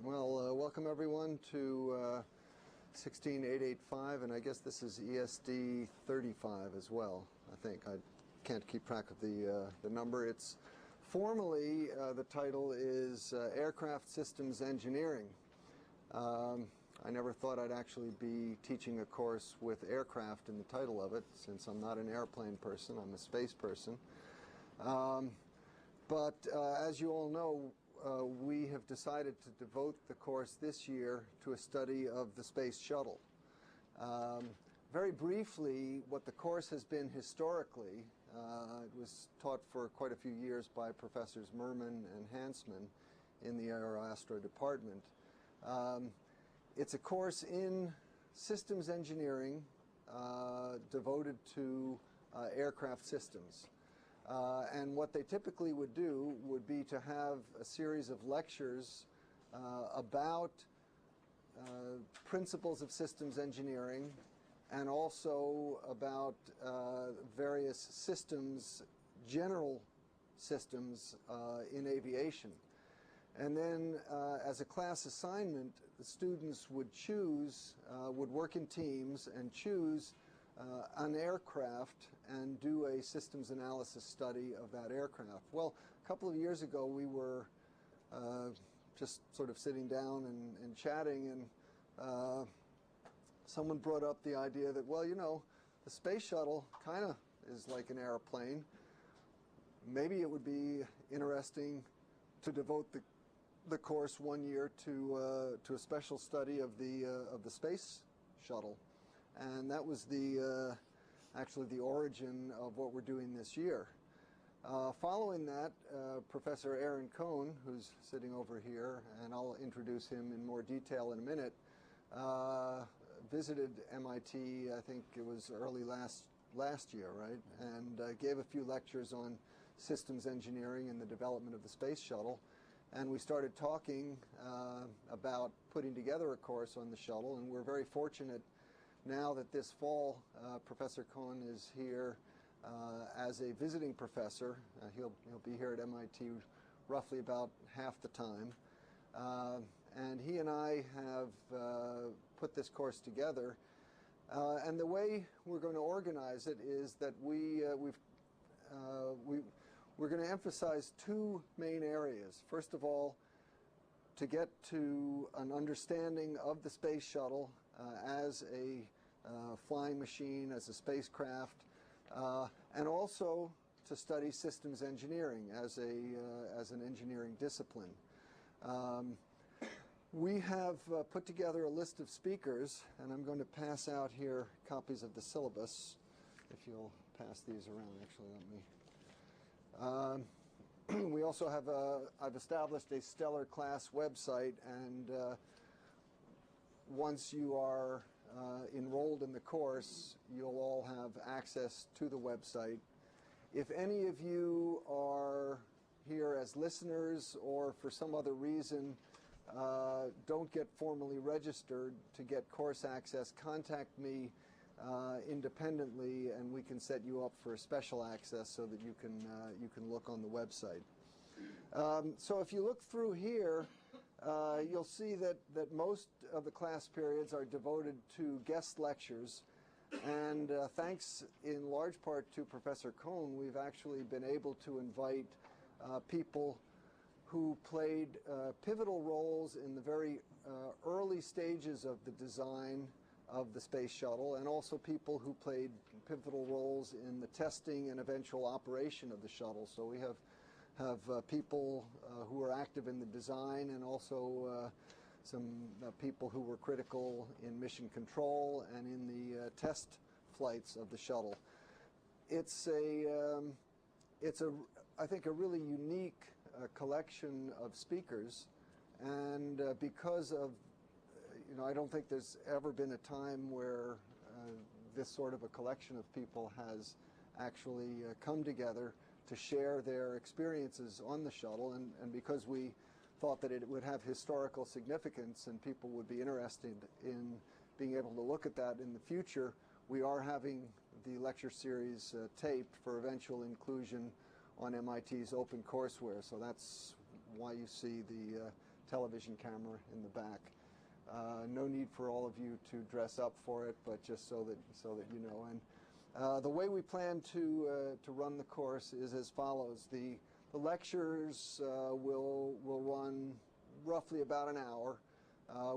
Well, welcome everyone to 16885, and I guess this is ESD 35 as well. I think I can't keep track of the number. It's formally the title is Aircraft Systems Engineering. I never thought I'd actually be teaching a course with aircraft in the title of it, since I'm not an airplane person. I'm a space person. But as you all know, we have decided to devote the course this year to a study of the Space Shuttle. Very briefly, what the course has been historically, it was taught for quite a few years by Professors Merman and Hansman in the Aeroastro department. It's a course in systems engineering devoted to aircraft systems. And what they typically would do would be to have a series of lectures about principles of systems engineering and also about various systems, general systems in aviation. And then as a class assignment, the students would choose, would work in teams and choose an aircraft and do a systems analysis study of that aircraft. Well, a couple of years ago we were just sort of sitting down and chatting, and someone brought up the idea that, well, you know, the space shuttle kind of is like an airplane. Maybe it would be interesting to devote the course 1 year to a special study of the space shuttle. And that was actually the origin of what we're doing this year. Following that, Professor Aaron Cohn, who's sitting over here, and I'll introduce him in more detail in a minute, visited MIT, I think it was early last year, right? And gave a few lectures on systems engineering and the development of the space shuttle. And we started talking about putting together a course on the shuttle, and we're very fortunate now that this fall Professor Cohn is here as a visiting professor. He'll be here at MIT roughly about half the time. And he and I have put this course together. And the way we're going to organize it is that we're going to emphasize two main areas. First of all, to get to an understanding of the space shuttle as a flying machine, as a spacecraft, and also to study systems engineering as an engineering discipline. We have put together a list of speakers, and I'm going to pass out here copies of the syllabus. If you'll pass these around, actually, let me. We also have I've established a Stellar Class website, and once you are enrolled in the course, you'll all have access to the website. If any of you are here as listeners or for some other reason don't get formally registered to get course access, contact me independently, and we can set you up for special access so that you can look on the website. So if you look through here, you'll see that most of the class periods are devoted to guest lectures, and thanks in large part to Professor Cohn, we've actually been able to invite people who played pivotal roles in the very early stages of the design of the space shuttle, and also people who played pivotal roles in the testing and eventual operation of the shuttle. So we have people who are active in the design, and also some people who were critical in mission control and in the test flights of the shuttle. It's I think a really unique collection of speakers, and because of, you know, I don't think there's ever been a time where this sort of a collection of people has actually come together to share their experiences on the shuttle, and because we thought that it would have historical significance and people would be interested in being able to look at that in the future, we are having the lecture series taped for eventual inclusion on MIT's OpenCourseware. So that's why you see the television camera in the back. No need for all of you to dress up for it, but just so that you know. And the way we plan to run the course is as follows. The lectures will run roughly about an hour.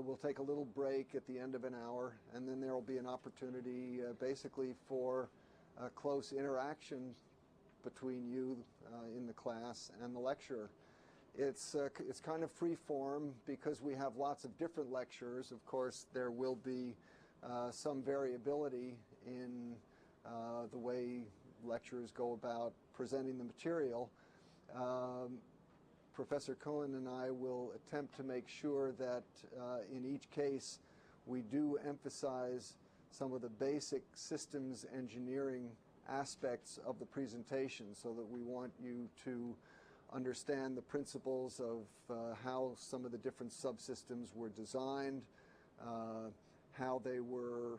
We'll take a little break at the end of an hour, and then there will be an opportunity basically for close interaction between you in the class and the lecturer. It's kind of free form because we have lots of different lecturers. Of course, there will be some variability in the way lecturers go about presenting the material. Professor Cohen and I will attempt to make sure that in each case we do emphasize some of the basic systems engineering aspects of the presentation, so that we want you to understand the principles of how some of the different subsystems were designed, how they were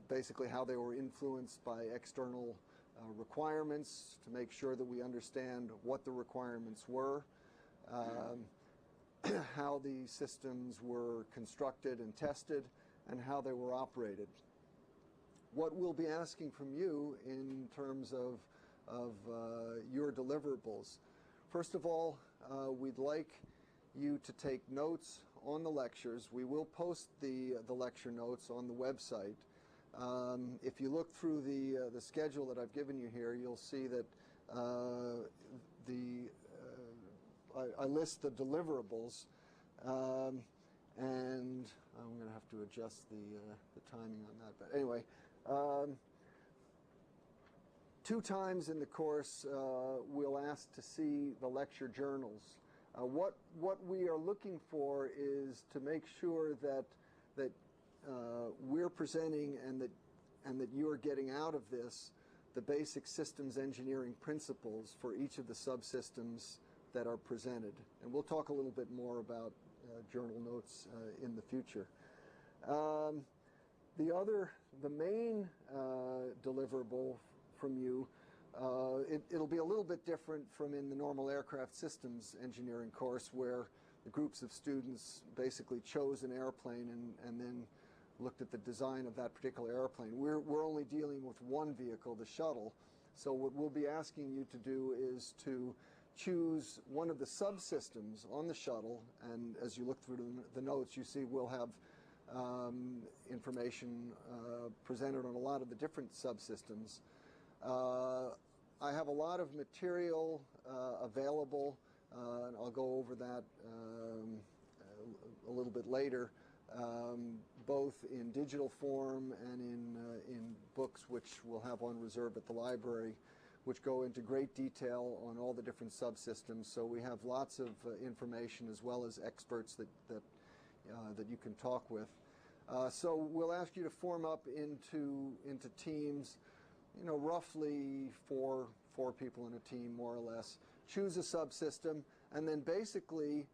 basically how they were influenced by external requirements, to make sure that we understand what the requirements were, how the systems were constructed and tested, and how they were operated. What we'll be asking from you in terms of your deliverables. First of all, we'd like you to take notes on the lectures. We will post the lecture notes on the website. If you look through the schedule that I've given you here, you'll see that I list the deliverables, and I'm going to have to adjust the timing on that. But anyway, 2 times in the course we'll ask to see the lecture journals. What we are looking for is to make sure that we're presenting and that you are getting out of this the basic systems engineering principles for each of the subsystems that are presented. And we'll talk a little bit more about journal notes in the future. The main deliverable from you, it'll be a little bit different from in the normal aircraft systems engineering course, where the groups of students basically chose an airplane and then looked at the design of that particular airplane. We're only dealing with one vehicle, the shuttle. So what we'll be asking you to do is to choose one of the subsystems on the shuttle, and as you look through the notes, you see we'll have information presented on a lot of the different subsystems. I have a lot of material available, and I'll go over that a little bit later, both in digital form and in books which we'll have on reserve at the library, which go into great detail on all the different subsystems. So we have lots of information, as well as experts that you can talk with. So we'll ask you to form up into teams, roughly four people in a team, more or less. Choose a subsystem, and then basically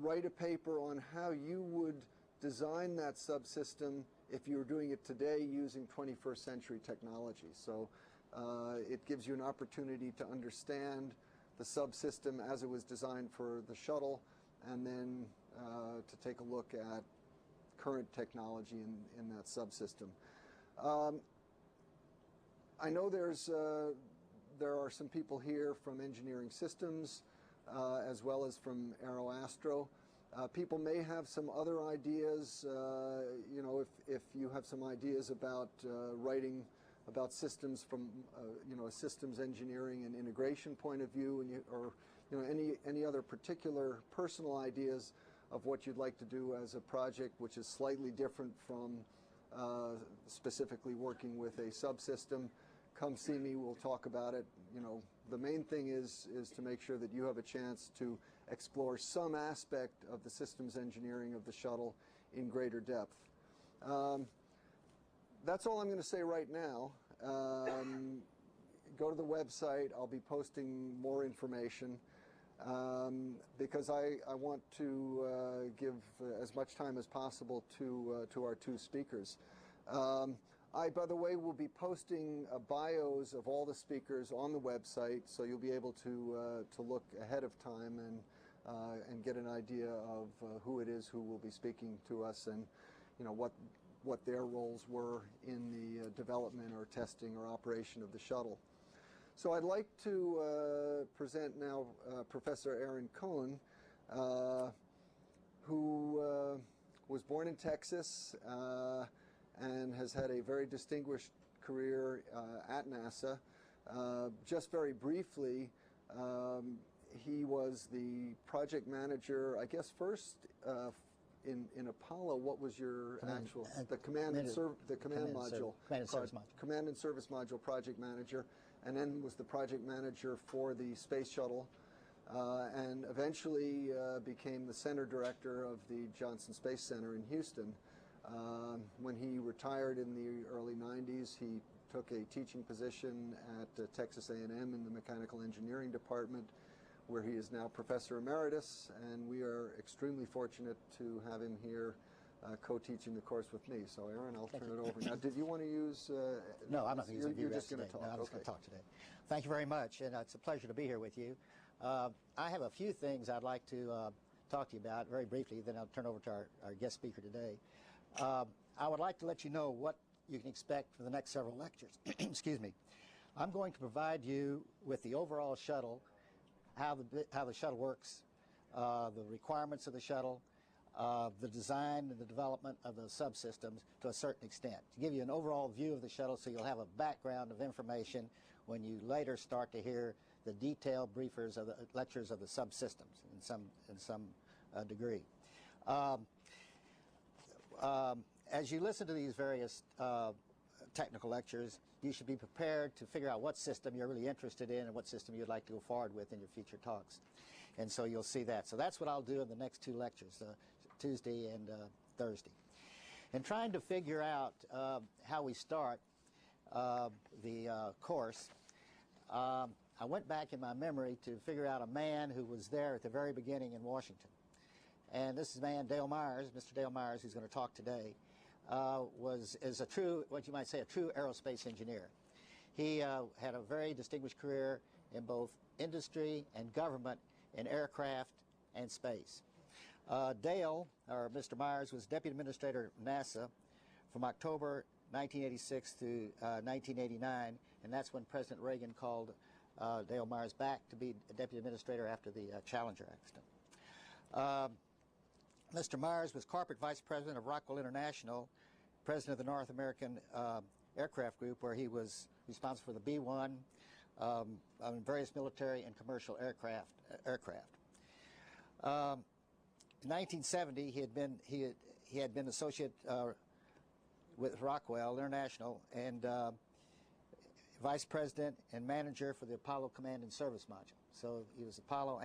write a paper on how you would design that subsystem if you were doing it today using 21st century technology. So it gives you an opportunity to understand the subsystem as it was designed for the shuttle, and then to take a look at current technology in that subsystem. I know there are some people here from engineering systems, as well as from AeroAstro. People may have some other ideas. If you have some ideas about writing about systems from a systems engineering and integration point of view, or any other particular personal ideas of what you'd like to do as a project which is slightly different from specifically working with a subsystem, come see me. We'll talk about it. The main thing is to make sure that you have a chance to explore some aspect of the systems engineering of the shuttle in greater depth. That's all I'm going to say right now. Go to the website. I'll be posting more information because I want to give as much time as possible to our 2 speakers. By the way, will be posting bios of all the speakers on the website, so you'll be able to look ahead of time and get an idea of who it is who will be speaking to us, and what their roles were in the development or testing or operation of the shuttle. So I'd like to present now Professor Aaron Cohn, who was born in Texas and has had a very distinguished career at NASA. Just very briefly, he was the project manager, I guess, first in Apollo. What was your actual command and service module project manager, and then was the project manager for the space shuttle, and eventually became the center director of the Johnson Space Center in Houston. When he retired in the early 90s, he took a teaching position at Texas A&M in the mechanical engineering department, where he is now Professor Emeritus, and we are extremely fortunate to have him here co-teaching the course with me. So Aaron, I'll turn it over. Now, did you want to use... No, I'm not going to use You're just going to talk. No, I'm just going to talk today. Thank you very much, and it's a pleasure to be here with you. I have a few things I'd like to talk to you about very briefly, then I'll turn over to our guest speaker today. I would like to let you know what you can expect for the next several lectures. Excuse me. I'm going to provide you with the overall shuttle, how the shuttle works, the requirements of the shuttle, the design and the development of the subsystems to a certain extent, to give you an overall view of the shuttle so you'll have a background of information when you later start to hear the detailed briefers of the lectures of the subsystems in some degree. As you listen to these various technical lectures, you should be prepared to figure out what system you're really interested in and what system you'd like to go forward with in your future talks. And so you'll see that. So that's what I'll do in the next two lectures, Tuesday and Thursday. In trying to figure out how we start the course, I went back in my memory to figure out a man who was there at the very beginning in Washington. And this is man, Dale Myers, Mr. Dale Myers, who's going to talk today, is a true, what you might say, a true aerospace engineer. He had a very distinguished career in both industry and government in aircraft and space. Dale, or Mr. Myers, was Deputy Administrator of NASA from October 1986 to 1989, and that's when President Reagan called Dale Myers back to be Deputy Administrator after the Challenger accident. Mr. Myers was Corporate Vice President of Rockwell International, President of the North American Aircraft Group, where he was responsible for the B-1, various military and commercial aircraft. In 1970, he had been associate with Rockwell International and Vice President and manager for the Apollo Command and Service Module. So he was Apollo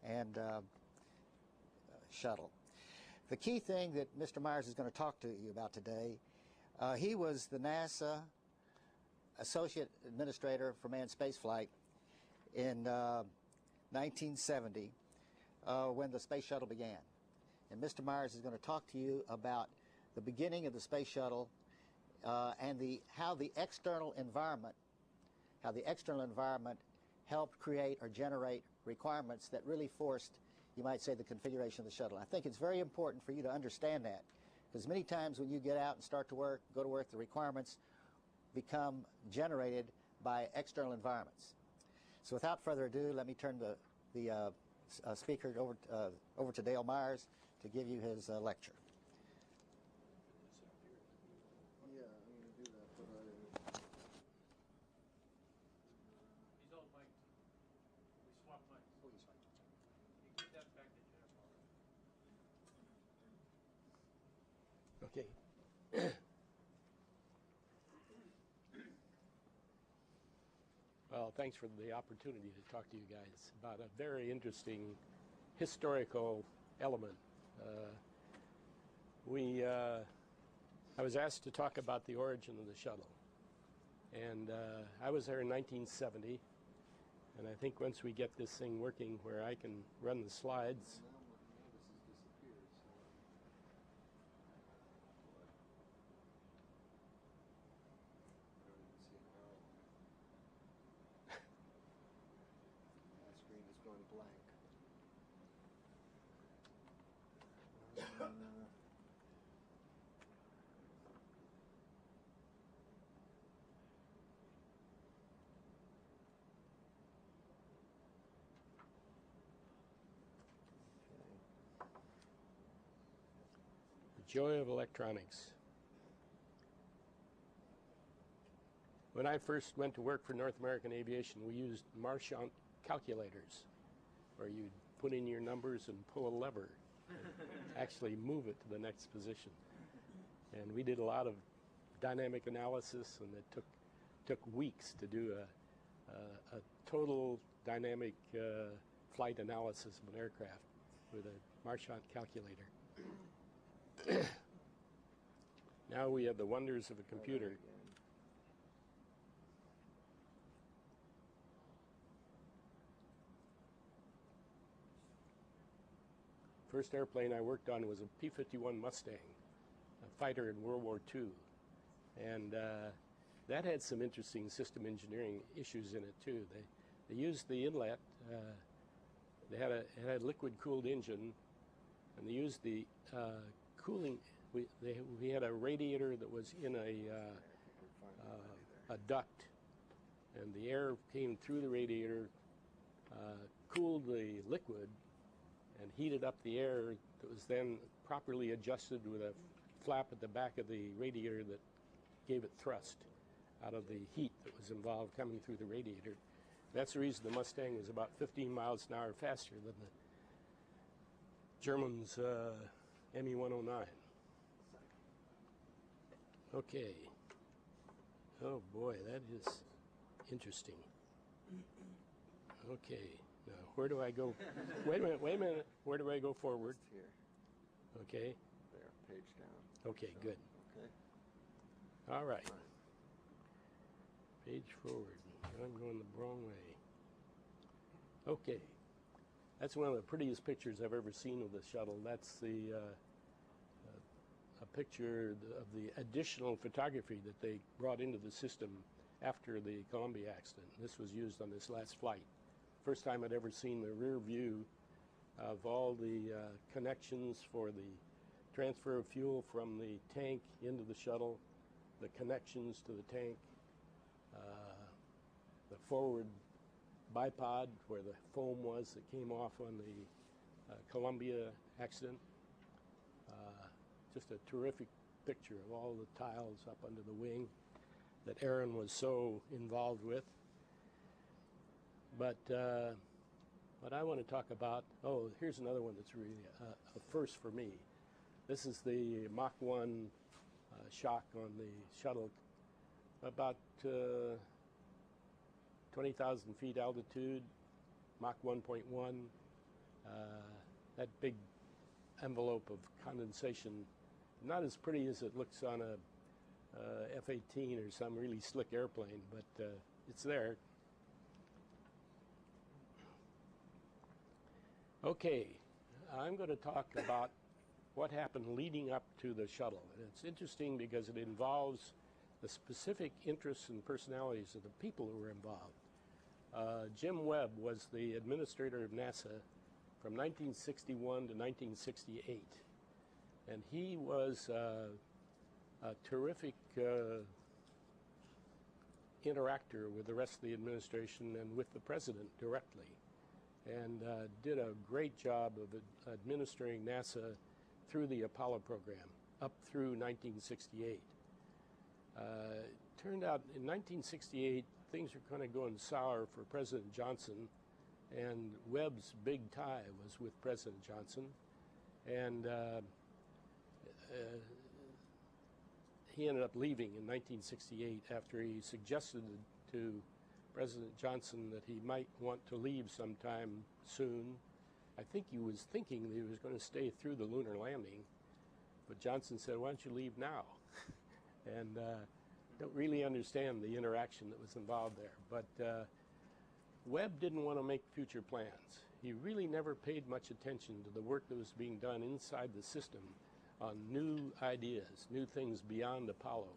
and shuttle. The key thing that Mr. Myers is going to talk to you about today, he was the NASA Associate Administrator for Manned Spaceflight in 1970 when the Space Shuttle began. And Mr. Myers is going to talk to you about the beginning of the Space Shuttle and how the external environment helped create or generate requirements that really forced, you might say, the configuration of the shuttle. I think it's very important for you to understand that, because many times when you get out and start to work, go to work, the requirements become generated by external environments. So without further ado, let me turn the speaker over to Dale Myers to give you his lecture. Yeah, I'm going to do that, but He's all mic'd. We swap mics. Oh, he's fine. You give that back to Jeff. Okay. Well, thanks for the opportunity to talk to you guys about a very interesting historical element. I was asked to talk about the origin of the shuttle, and I was there in 1970, and I think once we get this thing working where I can run the slides. blank. The joy of electronics. When I first went to work for North American Aviation, we used Marchant calculators, where you'd put in your numbers and pull a lever, and actually move it to the next position. And we did a lot of dynamic analysis, and it took weeks to do a total dynamic flight analysis of an aircraft with a Marchant calculator. Now we have the wonders of a computer. First airplane I worked on was a P-51 Mustang, a fighter in World War II. And that had some interesting system engineering issues in it too. They used the inlet, it had a liquid-cooled engine, and they used the cooling. We had a radiator that was in a duct, and the air came through the radiator, cooled the liquid, and heated up the air that was then properly adjusted with a flap at the back of the radiator that gave it thrust out of the heat that was involved coming through the radiator. That's the reason the Mustang was about 15 miles an hour faster than the Germans' Me-109. Okay. Oh boy, that is interesting. Okay. Now, where do I go? Wait a minute. Where do I go forward? Here. Okay. There, page down. Okay, good. Okay. All right. Page forward. I'm going the wrong way. Okay. That's one of the prettiest pictures I've ever seen of the shuttle. That's a picture of the additional photography that they brought into the system after the Columbia accident. This was used on this last flight. First time I'd ever seen the rear view of all the connections for the transfer of fuel from the tank into the shuttle, the connections to the tank, the forward bipod where the foam was that came off on the Columbia accident. Just a terrific picture of all the tiles up under the wing that Aaron was so involved with. But what I want to talk about, here's another one that's really a first for me. This is the Mach 1 shock on the shuttle, about 20,000 feet altitude, Mach 1.1. That big envelope of condensation, not as pretty as it looks on a F-18 or some really slick airplane, but it's there. Okay, I'm going to talk about what happened leading up to the shuttle. And it's interesting because it involves the specific interests and personalities of the people who were involved. Jim Webb was the administrator of NASA from 1961 to 1968. And he was a terrific interactor with the rest of the administration and with the president directly, and did a great job of administering NASA through the Apollo program up through 1968. Turned out in 1968 things were kind of going sour for President Johnson, and Webb's big tie was with President Johnson, and he ended up leaving in 1968 after he suggested to President Johnson that he might want to leave sometime soon. I think he was thinking that he was going to stay through the lunar landing, but Johnson said, "Why don't you leave now?" And don't really understand the interaction that was involved there. But Webb didn't want to make future plans. He really never paid much attention to the work that was being done inside the system on new ideas, new things beyond Apollo.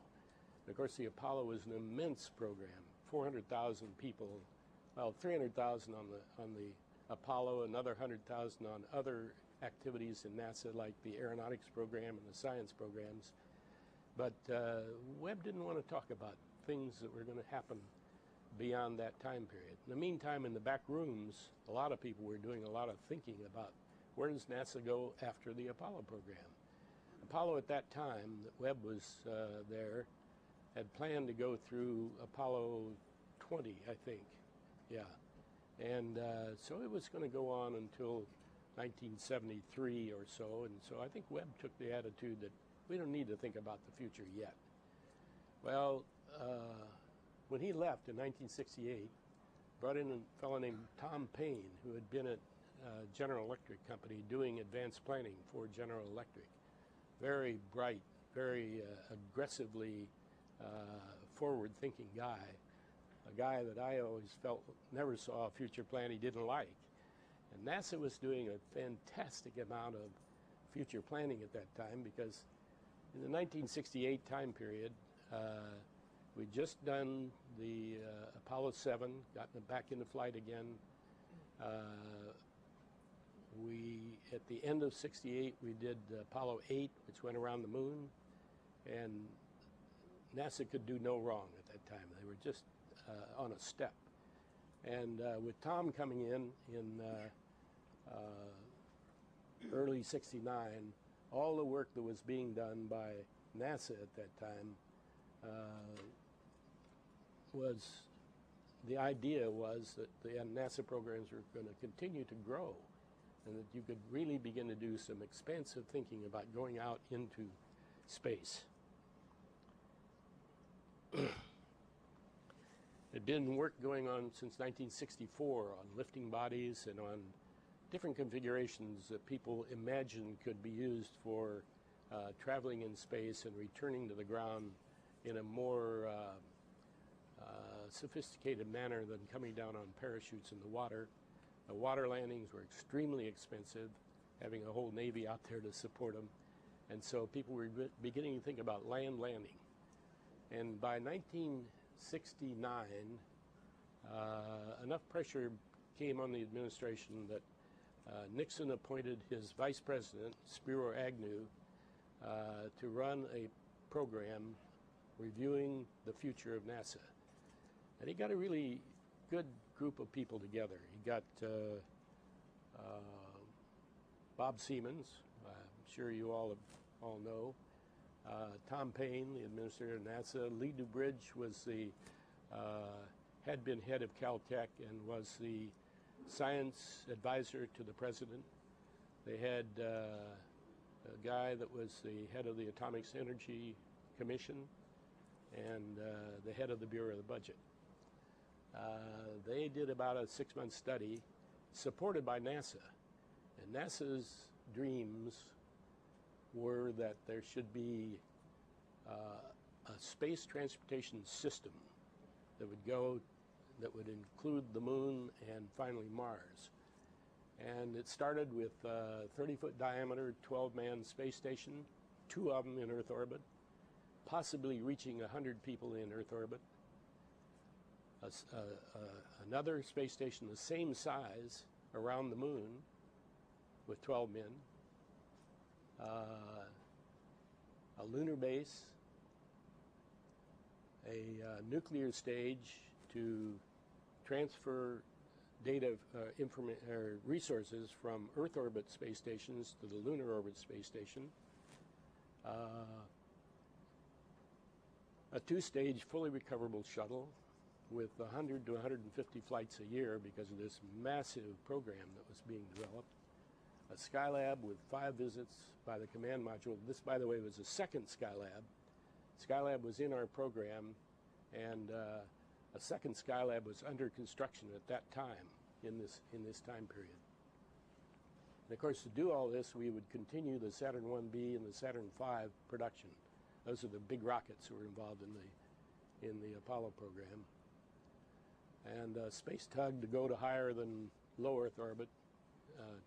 And of course, the Apollo was an immense program, 400,000 people, well, 300,000 on the Apollo, another 100,000 on other activities in NASA like the aeronautics program and the science programs. But Webb didn't want to talk about things that were going to happen beyond that time period. In the meantime, in the back rooms, a lot of people were doing a lot of thinking about where does NASA go after the Apollo program. Apollo at that time, that Webb was there, had planned to go through Apollo 20, I think. Yeah. And so it was going to go on until 1973 or so. And so I think Webb took the attitude that we don't need to think about the future yet. Well, when he left in 1968, brought in a fellow named Tom Paine, who had been at General Electric Company doing advanced planning for General Electric. Very bright, very aggressively forward-thinking guy. A guy that I always felt never saw a future plan he didn't like. And NASA was doing a fantastic amount of future planning at that time because in the 1968 time period, we'd just done the Apollo 7, gotten it back into flight again. At the end of 68, we did Apollo 8, which went around the moon, and NASA could do no wrong at that time. They were just on a step. And with Tom coming in early 69, all the work that was being done by NASA at that time the idea was that the NASA programs were going to continue to grow and that you could really begin to do some expansive thinking about going out into space. There'd been work going on since 1964 on lifting bodies and on different configurations that people imagined could be used for traveling in space and returning to the ground in a more sophisticated manner than coming down on parachutes in the water. The water landings were extremely expensive, having a whole Navy out there to support them. And so people were beginning to think about land landing. And by 1969, enough pressure came on the administration that Nixon appointed his vice president, Spiro Agnew, to run a program reviewing the future of NASA. And he got a really good group of people together. He got Bob Siemens, I'm sure you all know, Tom Paine, the administrator of NASA. Lee Dubridge was had been head of Caltech and was the science advisor to the president. They had a guy that was the head of the Atomic Energy Commission and the head of the Bureau of the Budget. They did about a 6-month study supported by NASA. And NASA's dreams were that there should be a space transportation system that would include the moon and finally Mars. And it started with a 30-foot diameter, 12-man space station, 2 of them in Earth orbit, possibly reaching 100 people in Earth orbit. Another space station the same size around the moon with 12 men, a lunar base, a nuclear stage to transfer data, resources from Earth orbit space stations to the lunar orbit space station, a 2-stage fully recoverable shuttle with 100 to 150 flights a year because of this massive program that was being developed. A Skylab with 5 visits by the command module. This, by the way, was the second Skylab. Skylab was in our program, and a second Skylab was under construction at that time in this time period. And of course, to do all this, we would continue the Saturn 1B and the Saturn V production. Those are the big rockets that were involved in the Apollo program. And Space Tug to go to higher than low Earth orbit,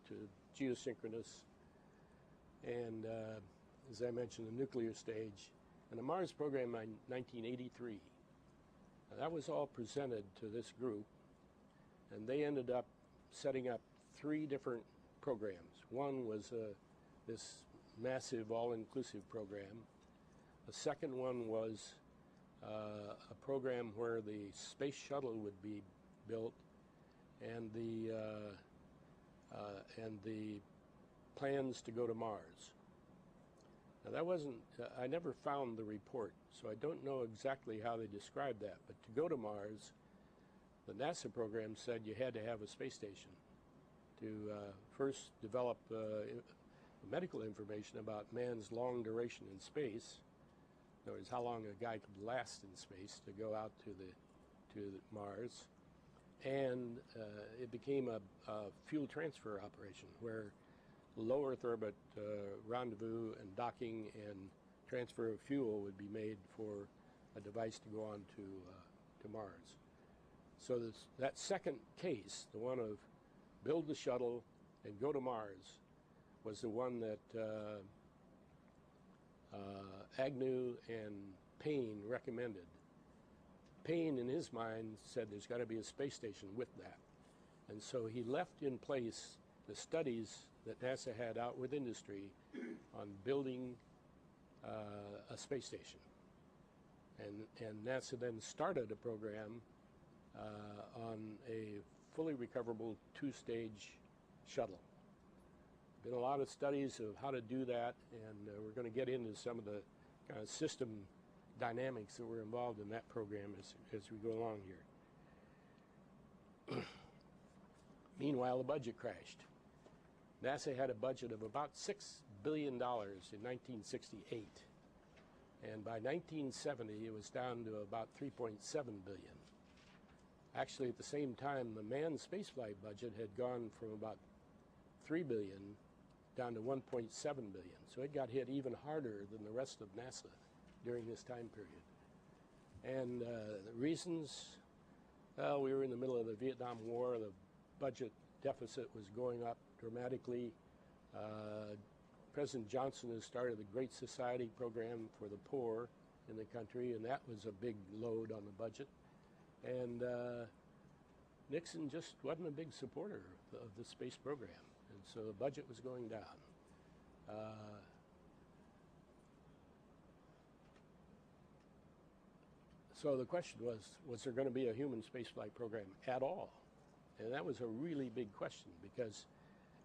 to geosynchronous, and as I mentioned, the nuclear stage, and the Mars program in 1983. Now, that was all presented to this group, and they ended up setting up 3 different programs. One was this massive all-inclusive program. The second one was a program where the space shuttle would be built, and the plans to go to Mars. Now that wasn't, I never found the report, so I don't know exactly how they described that, but to go to Mars, the NASA program said you had to have a space station to first develop medical information about man's long duration in space. In other words, how long a guy could last in space to go out to Mars. And it became a fuel transfer operation where low Earth orbit rendezvous and docking and transfer of fuel would be made for a device to go on to Mars. So that second case, the one of build the shuttle and go to Mars, was the one that Agnew and Payne recommended. Payne, in his mind, said there's got to be a space station with that. And so he left in place the studies that NASA had out with industry on building a space station. And NASA then started a program on a fully recoverable 2-stage shuttle. Been a lot of studies of how to do that, and we're going to get into some of the kind of system dynamics that were involved in that program as we go along here. Meanwhile, the budget crashed. NASA had a budget of about $6 billion in 1968, and by 1970 it was down to about $3.7 billion. Actually, at the same time, the manned spaceflight budget had gone from about $3 billion down to $1.7 billion. So it got hit even harder than the rest of NASA during this time period. And the reasons, well, we were in the middle of the Vietnam War. The budget deficit was going up dramatically. President Johnson has started the Great Society program for the poor in the country, and that was a big load on the budget. And Nixon just wasn't a big supporter of the space program, and so the budget was going down. So the question was there going to be a human spaceflight program at all? And that was a really big question, because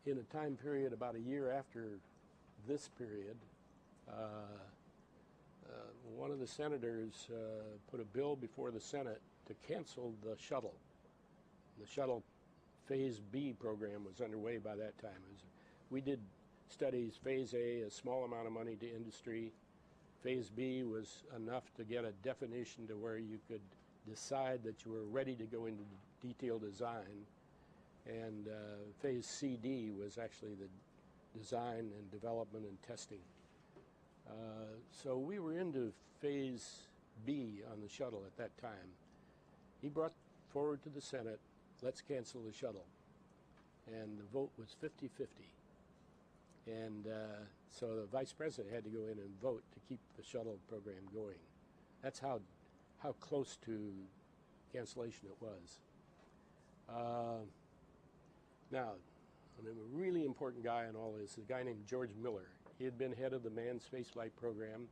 in a time period about a year after this period, one of the senators put a bill before the Senate to cancel the shuttle. The shuttle Phase B program was underway by that time. We did studies, Phase A, a small amount of money to industry. Phase B was enough to get a definition to where you could decide that you were ready to go into detailed design. And Phase CD was actually the design and development and testing. So we were into Phase B on the shuttle at that time. He brought forward to the Senate, let's cancel the shuttle. And the vote was 50-50. And so the vice president had to go in and vote to keep the shuttle program going. That's how close to cancellation it was. Now, a really important guy in all this is a guy named George Miller. He had been head of the manned spaceflight program.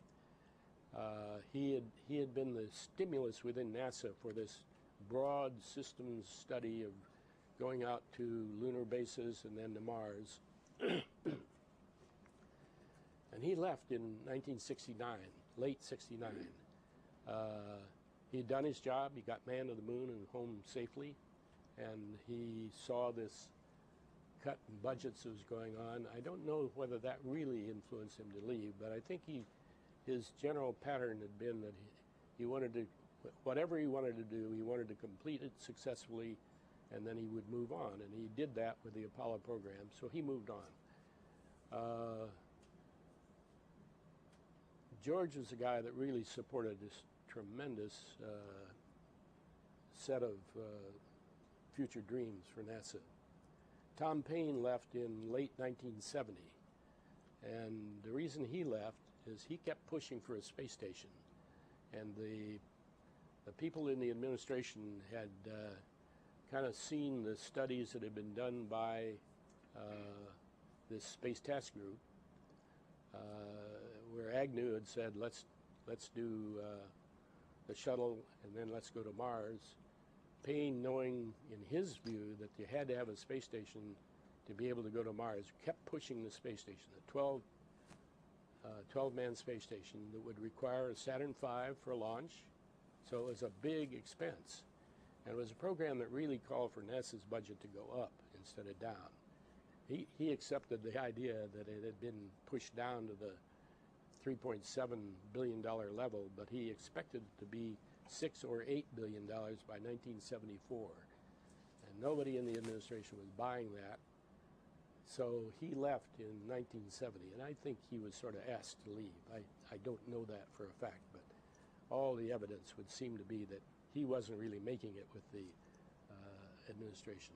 He had been the stimulus within NASA for this broad systems study of going out to lunar bases and then to Mars. And he left in 1969, late 69. He had done his job. He got man to the moon and home safely. And he saw this cut in budgets that was going on. I don't know whether that really influenced him to leave, but I think his general pattern had been that he wanted to, whatever he wanted to do, he wanted to complete it successfully, and then he would move on. And he did that with the Apollo program, so he moved on. George was a guy that really supported this tremendous set of future dreams for NASA. Tom Paine left in late 1970, and the reason he left is he kept pushing for a space station, and the people in the administration had kind of seen the studies that had been done by this Space Task Group, where Agnew had said, let's do the shuttle and then let's go to Mars. Payne, knowing in his view that you had to have a space station to be able to go to Mars, kept pushing the space station, a 12-man space station that would require a Saturn V for launch. So it was a big expense. And it was a program that really called for NASA's budget to go up instead of down. He accepted the idea that it had been pushed down to the $3.7 billion level, but he expected it to be $6 or $8 billion by 1974. And nobody in the administration was buying that. So he left in 1970, and I think he was sort of asked to leave. I don't know that for a fact, but all the evidence would seem to be that he wasn't really making it with the administration.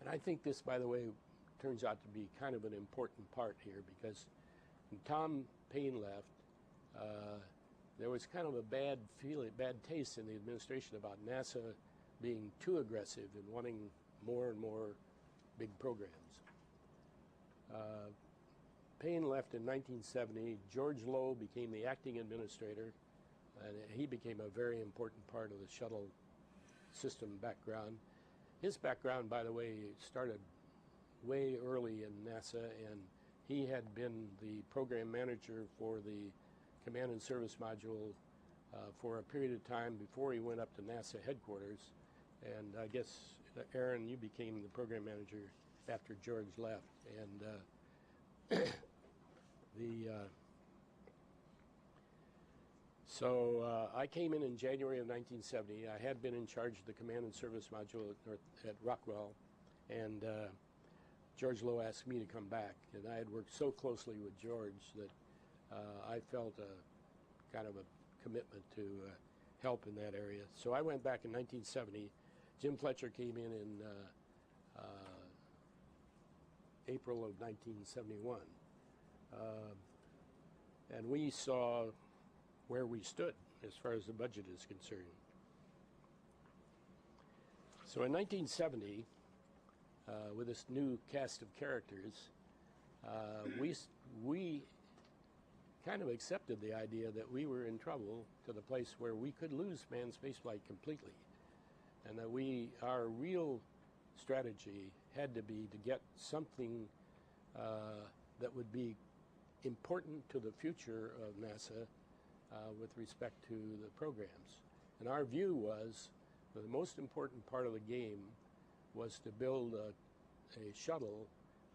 And I think this, by the way, turns out to be kind of an important part here, because when Tom Payne left, there was kind of a bad taste in the administration about NASA being too aggressive in wanting more and more big programs. Payne left in 1970. George Low became the acting administrator, and he became a very important part of the shuttle system background. His background, by the way, started way early in NASA, and he had been the program manager for the Command and Service Module for a period of time before he went up to NASA headquarters. And I guess, Aaron, you became the program manager after George left. And so I came in January of 1970. I had been in charge of the Command and Service Module at Rockwell, and George Low asked me to come back. And I had worked so closely with George that I felt a kind of a commitment to help in that area. So I went back in 1970. Jim Fletcher came in April of 1971. And we saw where we stood as far as the budget is concerned. So in 1970, with this new cast of characters, we kind of accepted the idea that we were in trouble to the place where we could lose manned spaceflight completely, and that our real strategy had to be to get something that would be important to the future of NASA with respect to the programs. And our view was the most important part of the game was to build a shuttle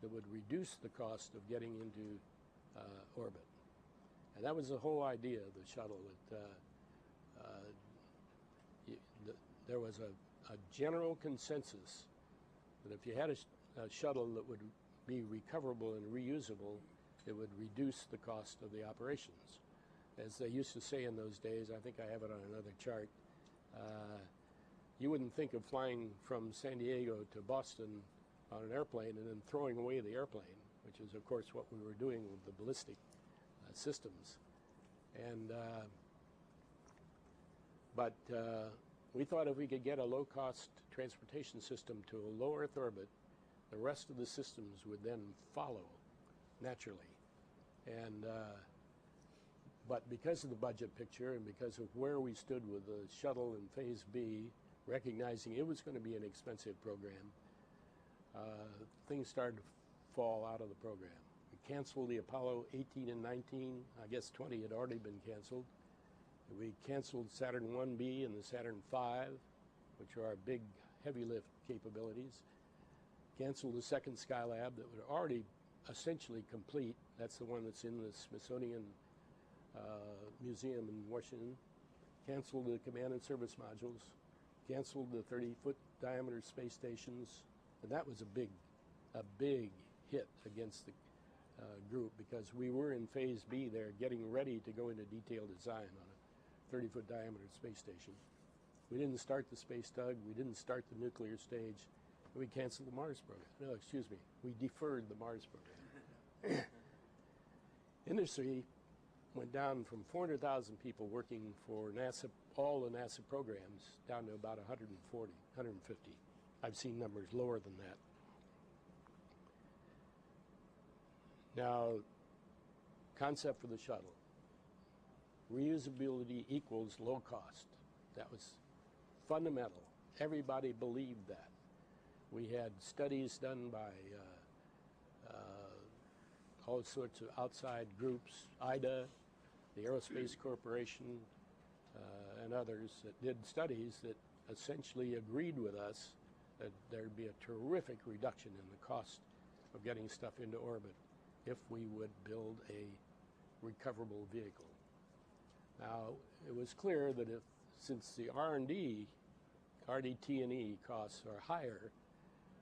that would reduce the cost of getting into orbit. And that was the whole idea of the shuttle. There was a general consensus that if you had a shuttle that would be recoverable and reusable, it would reduce the cost of the operations. As they used to say in those days, I think I have it on another chart, you wouldn't think of flying from San Diego to Boston on an airplane and then throwing away the airplane, which is, of course, what we were doing with the ballistic systems. And but we thought if we could get a low-cost transportation system to a low Earth orbit, the rest of the systems would then follow naturally. And but because of the budget picture and because of where we stood with the shuttle in Phase B, recognizing it was going to be an expensive program, things started to fall out of the program. We canceled the Apollo 18 and 19. I guess 20 had already been canceled. We canceled Saturn 1B and the Saturn V, which are our big heavy lift capabilities. Canceled the second Skylab that was already essentially complete. That's the one that's in the Smithsonian Museum in Washington. Canceled the Command and Service Modules. Canceled the 30-foot diameter space stations. And that was a big hit against the group, because we were in Phase B there getting ready to go into detailed design on a 30-foot diameter space station. We didn't start the space tug. We didn't start the nuclear stage. We canceled the Mars program. No, excuse me. We deferred the Mars program. Industry went down from 400,000 people working for NASA all the NASA programs down to about 140, 150. I've seen numbers lower than that. Now, concept for the shuttle. Reusability equals low cost. That was fundamental. Everybody believed that. We had studies done by all sorts of outside groups, IDA, the Aerospace Corporation, and others that did studies that essentially agreed with us that there'd be a terrific reduction in the cost of getting stuff into orbit if we would build a recoverable vehicle. Now, it was clear that since the R&D, RDT&E costs are higher,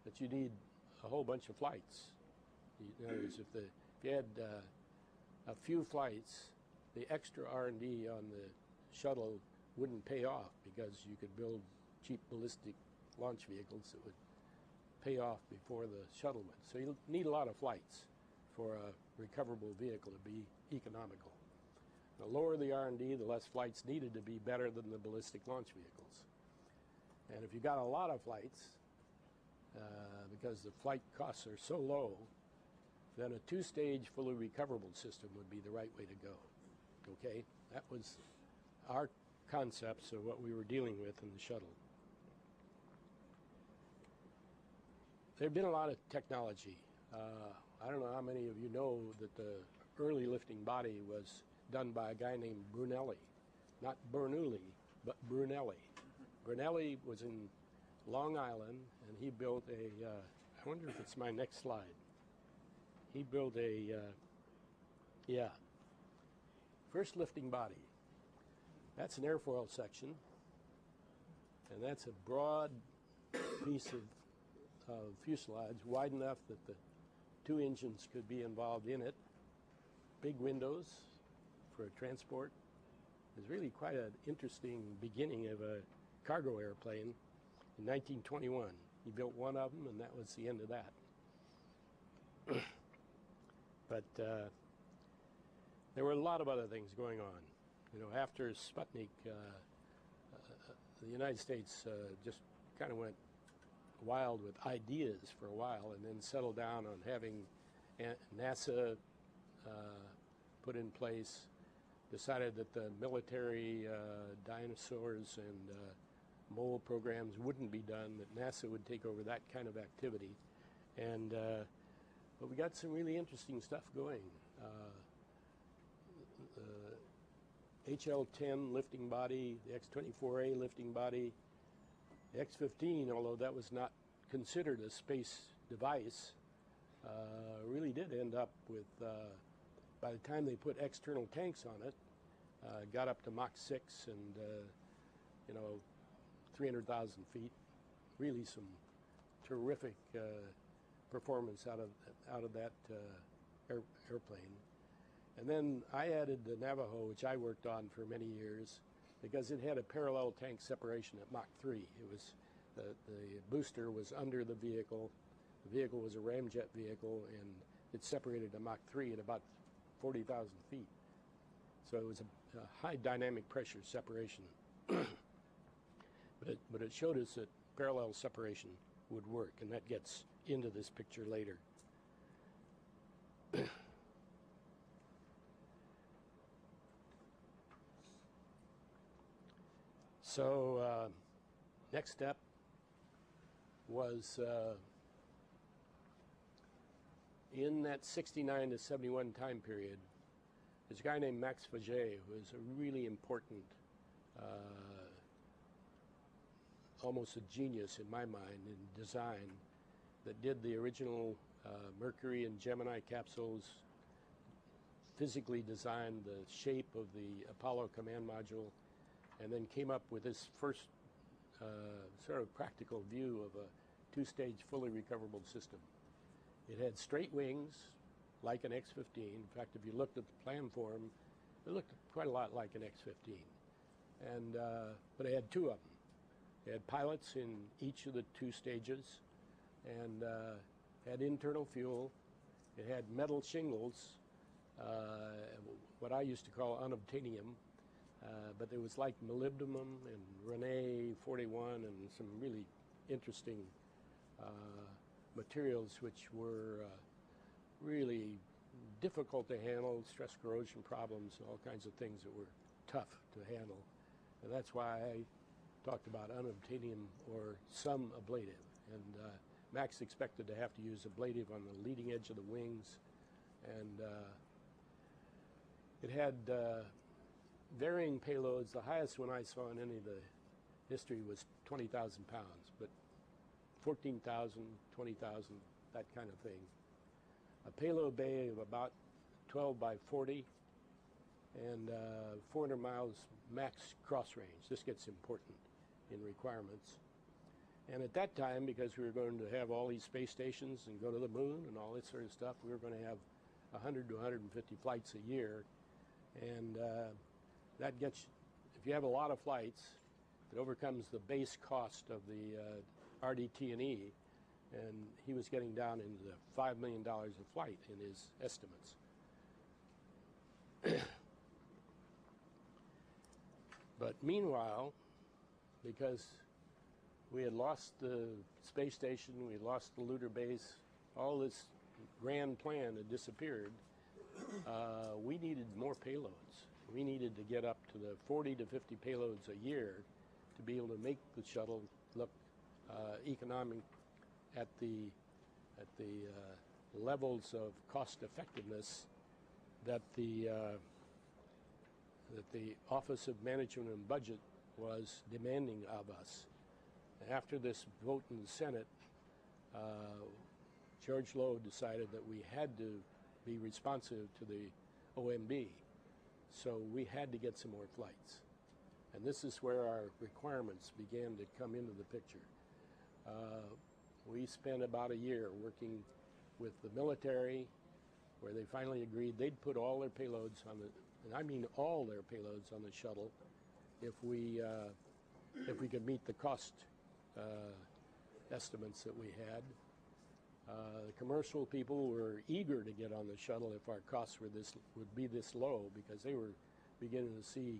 that you need a whole bunch of flights. In other words, if you had a few flights, the extra R&D on the shuttle wouldn't pay off because you could build cheap ballistic launch vehicles that would pay off before the shuttle went. So you need a lot of flights for a recoverable vehicle to be economical. The lower the R&D, the less flights needed to be better than the ballistic launch vehicles. And if you got a lot of flights, because the flight costs are so low, then a two-stage fully recoverable system would be the right way to go. Okay? That was our concepts of what we were dealing with in the shuttle. There have been a lot of technology. I don't know how many of you know that the early lifting body was done by a guy named Brunelli. Not Bernoulli, but Brunelli. Brunelli was in Long Island, and he built a, I wonder if it's my next slide. He built a, first lifting body. That's an airfoil section, and that's a broad piece of fuselage, wide enough that the two engines could be involved in it. Big windows for transport. It was really quite an interesting beginning of a cargo airplane in 1921. He built one of them, and that was the end of that. But there were a lot of other things going on. You know, after Sputnik, the United States just kind of went wild with ideas for a while, and then settled down on having NASA put in place, decided that the military dinosaurs and mole programs wouldn't be done, that NASA would take over that kind of activity. And but we got some really interesting stuff going. HL-10 lifting body, the X-24A lifting body, the X-15, although that was not considered a space device, really did end up with, by the time they put external tanks on it, got up to Mach 6 and, 300,000 feet. Really some terrific performance out of that airplane. And then I added the Navajo, which I worked on for many years, because it had a parallel tank separation at Mach 3. It was the booster was under the vehicle. The vehicle was a ramjet vehicle, and it separated to Mach 3 at about 40,000 feet. So it was a high dynamic pressure separation. But it showed us that parallel separation would work, and that gets into this picture later. So next step was in that 69 to 71 time period, there's a guy named Max Faget, who is a really important, almost a genius in my mind in design, that did the original Mercury and Gemini capsules, physically designed the shape of the Apollo command module, and then came up with this first sort of practical view of a two-stage fully recoverable system. It had straight wings, like an X-15. In fact, if you looked at the plan form, it looked quite a lot like an X-15. And but it had two of them. It had pilots in each of the two stages, and had internal fuel. It had metal shingles, what I used to call unobtainium, but it was like molybdenum and Rene 41 and some really interesting materials which were really difficult to handle, stress corrosion problems, all kinds of things that were tough to handle. And that's why I talked about unobtainium or some ablative. And Max expected to have to use ablative on the leading edge of the wings. And it had varying payloads. The highest one I saw in any of the history was 20,000 pounds, but 14,000, 20,000, that kind of thing. A payload bay of about 12 by 40 and 400 miles max cross range. This gets important in requirements. And at that time, because we were going to have all these space stations and go to the moon and all this sort of stuff, we were going to have 100 to 150 flights a year. And that gets, if you have a lot of flights, it overcomes the base cost of the RDT&E, and he was getting down into the $5 million a flight in his estimates. But meanwhile, because we had lost the space station, we had lost the lunar base, all this grand plan had disappeared, we needed more payloads. We needed to get up to the 40 to 50 payloads a year to be able to make the shuttle look economic at the levels of cost effectiveness that the Office of Management and Budget was demanding of us. After this vote in the Senate, George Lowe decided that we had to be responsive to the OMB. So we had to get some more flights. And this is where our requirements began to come into the picture. We spent about a year working with the military, where they finally agreed they'd put all their payloads on the, and I mean all their payloads on the shuttle, if we could meet the cost estimates that we had. The commercial people were eager to get on the shuttle if our costs would be this low, because they were beginning to see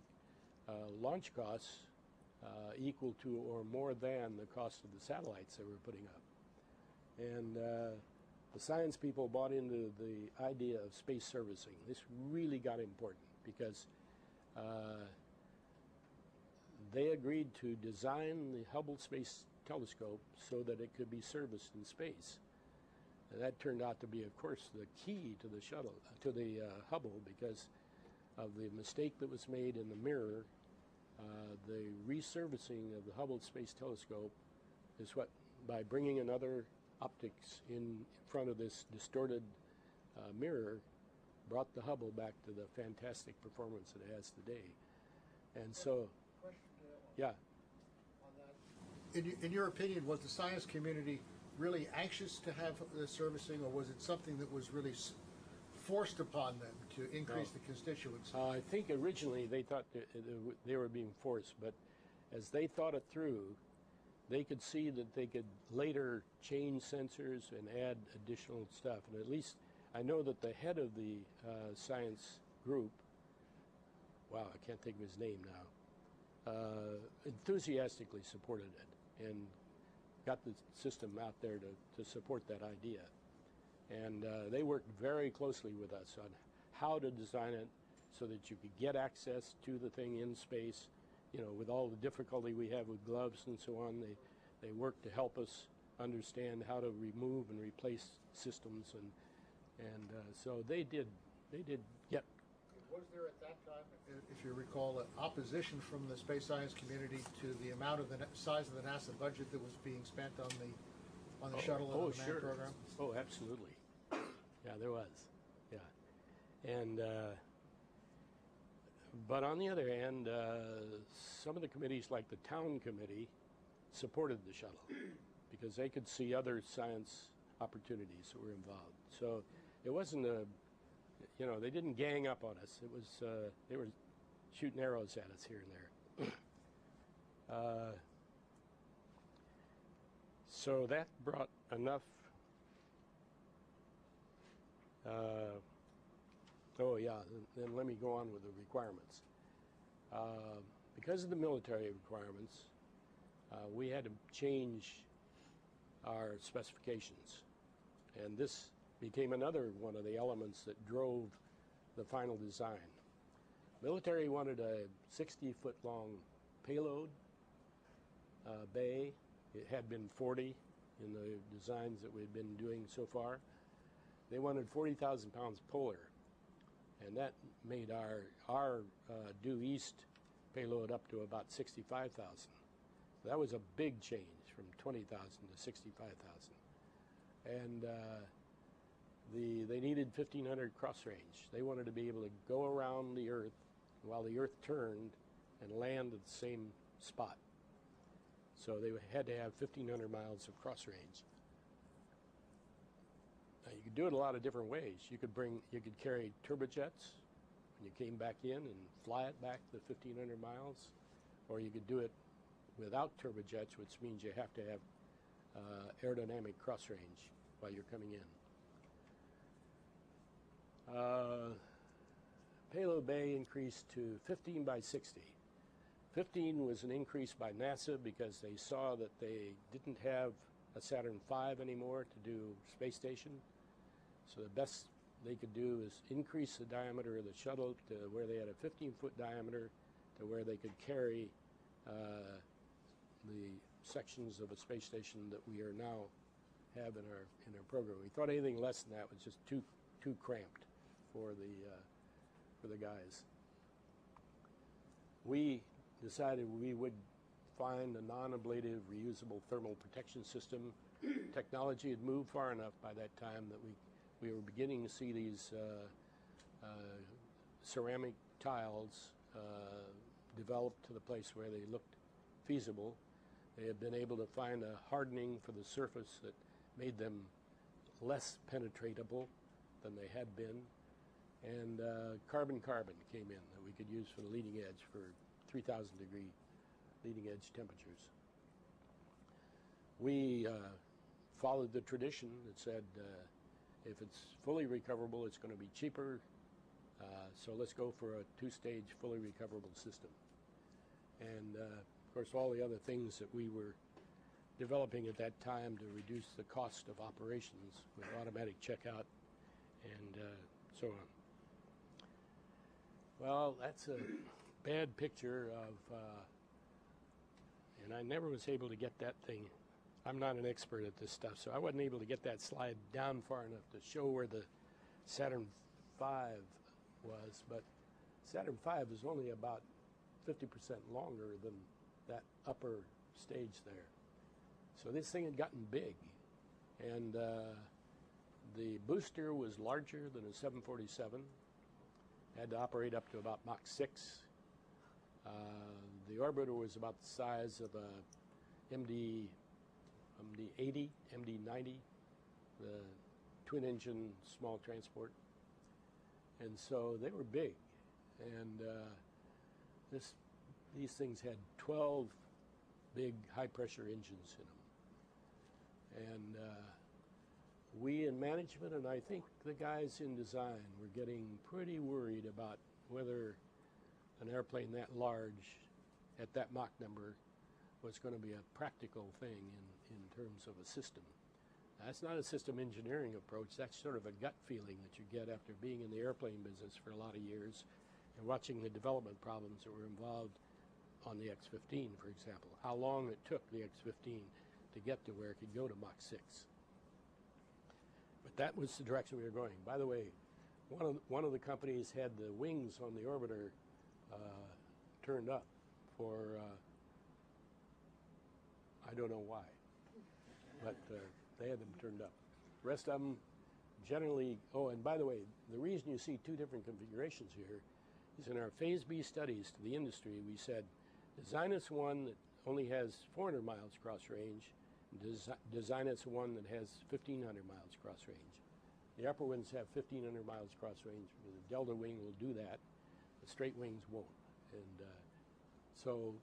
launch costs equal to or more than the cost of the satellites they were putting up. And the science people bought into the idea of space servicing. This really got important because they agreed to design the Hubble Space Telescope so that it could be serviced in space. And that turned out to be, of course, the key to the shuttle, to the Hubble, because of the mistake that was made in the mirror. The resurfacing of the Hubble Space Telescope is what, by bringing another optics in front of this distorted mirror, brought the Hubble back to the fantastic performance that it has today. And so, yeah. On that, in your opinion, was the science community really anxious to have the servicing, or was it something that was really forced upon them to increase the constituents? I think originally they thought they were being forced, but as they thought it through, they could see that they could later change sensors and add additional stuff. And at least I know that the head of the science group, wow, I can't think of his name now, enthusiastically supported it and got the system out there to support that idea. And they worked very closely with us on how to design it so that you could get access to the thing in space. You know, with all the difficulty we have with gloves and so on, they worked to help us understand how to remove and replace systems, and so they did get. Was there at that time, if you recall, opposition from the space science community to the amount of the size of the NASA budget that was being spent on the shuttle and the manned program? Oh, absolutely. Yeah, there was. Yeah, and. But on the other hand, some of the committees, like the town committee, supported the shuttle because they could see other science opportunities that were involved. So it wasn't they didn't gang up on us. It was, they were shooting arrows at us here and there. So that brought enough oh yeah, then let me go on with the requirements. Because of the military requirements, we had to change our specifications. And this became another one of the elements that drove the final design. Military wanted a 60-foot long payload bay. It had been 40 in the designs that we'd been doing so far. They wanted 40,000 pounds polar, and that made our due east payload up to about 65,000. That was a big change from 20,000 to 65,000. And they needed 1,500 cross range. They wanted to be able to go around the Earth while the Earth turned and land at the same spot. So they had to have 1,500 miles of cross range. Now you could do it a lot of different ways. You could carry turbojets when you came back in and fly it back the 1,500 miles, or you could do it without turbojets, which means you have to have aerodynamic cross range while you're coming in. Payload bay increased to 15 by 60. 15 was an increase by NASA because they saw that they didn't have a Saturn V anymore to do space station. So the best they could do is increase the diameter of the shuttle to where they had a 15-foot diameter to where they could carry the sections of a space station that we are now have in our program. We thought anything less than that was just too cramped for the guys. We decided we would find a non-ablative reusable thermal protection system. Technology had moved far enough by that time that we were beginning to see these ceramic tiles develop to the place where they looked feasible. They had been able to find a hardening for the surface that made them less penetratable than they had been. And carbon-carbon came in that we could use for the leading edge for 3,000 degree leading edge temperatures. We followed the tradition that said if it's fully recoverable, it's going to be cheaper. So let's go for a two-stage fully recoverable system. And of course, all the other things that we were developing at that time to reduce the cost of operations with automatic checkout and so on. Well, that's a bad picture of, and I never was able to get that thing. I'm not an expert at this stuff, so I wasn't able to get that slide down far enough to show where the Saturn V was, but Saturn V is only about 50% longer than that upper stage there. So this thing had gotten big, and the booster was larger than a 747, had to operate up to about Mach 6. The orbiter was about the size of a MD-80, MD-90, the twin-engine small transport. And so they were big. And these things had 12 big high-pressure engines in them. And we in management, and I think the guys in design, were getting pretty worried about whether an airplane that large at that Mach number was going to be a practical thing in terms of a system. That's not a system engineering approach. That's sort of a gut feeling that you get after being in the airplane business for a lot of years and watching the development problems that were involved on the X-15, for example. How long it took the X-15 to get to where it could go to Mach 6. But that was the direction we were going. By the way, one of the companies had the wings on the orbiter turned up for, I don't know why, but they had them turned up. The rest of them generally, oh, and by the way, the reason you see two different configurations here is in our Phase B studies to the industry, we said, design us one that only has 400 miles cross range, and design us one that has 1,500 miles cross range. The upper ones have 1,500 miles cross range. The delta wing will do that. The straight wings won't. And so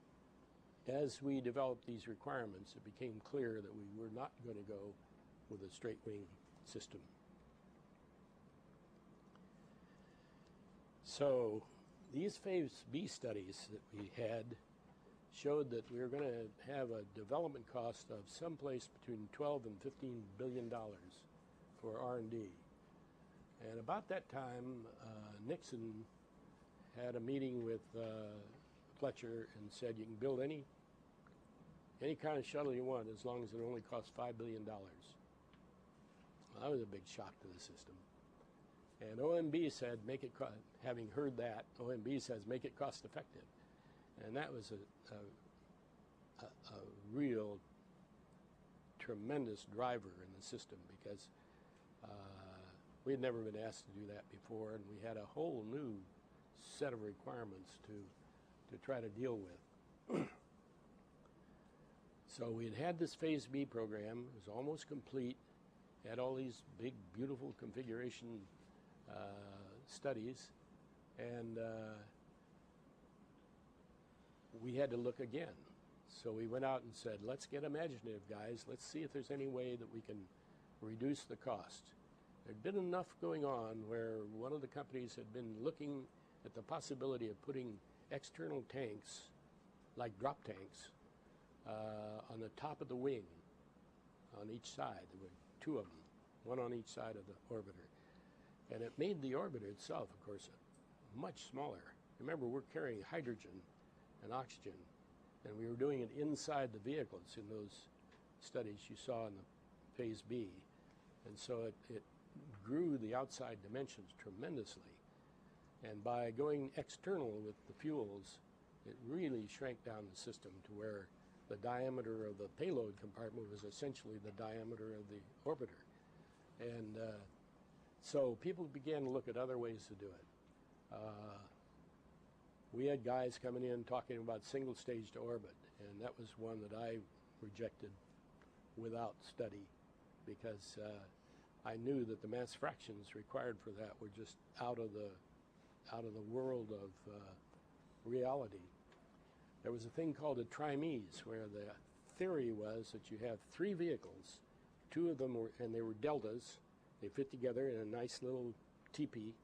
as we developed these requirements, it became clear that we were not going to go with a straight wing system. So these phase B studies that we had showed that we were going to have a development cost of someplace between 12 and 15 billion dollars for R&D. And about that time, Nixon had a meeting with Fletcher and said, you can build any kind of shuttle you want as long as it only costs $5 billion. Well, that was a big shock to the system. And OMB said, having heard that, OMB says, make it cost effective. And that was a real tremendous driver in the system, because we had never been asked to do that before, and we had a whole new set of requirements to try to deal with. So we had this Phase B program. It was almost complete. Had all these big, beautiful configuration studies, and we had to look again. So we went out and said, let's get imaginative, guys. Let's see if there's any way that we can reduce the cost. There'd been enough going on where one of the companies had been looking at the possibility of putting external tanks, like drop tanks, on the top of the wing on each side. There were two of them, one on each side of the orbiter. And it made the orbiter itself, of course, much smaller. Remember, we're carrying hydrogen and oxygen, and we were doing it inside the vehicles in those studies you saw in the Phase B. And so it grew the outside dimensions tremendously. And by going external with the fuels, it really shrank down the system to where the diameter of the payload compartment was essentially the diameter of the orbiter. And so people began to look at other ways to do it. We had guys coming in talking about single stage to orbit, and that was one that I rejected without study, because I knew that the mass fractions required for that were just out of the world of reality. There was a thing called a trimes, where the theory was that you have three vehicles, two of them and they were deltas. They fit together in a nice little teepee,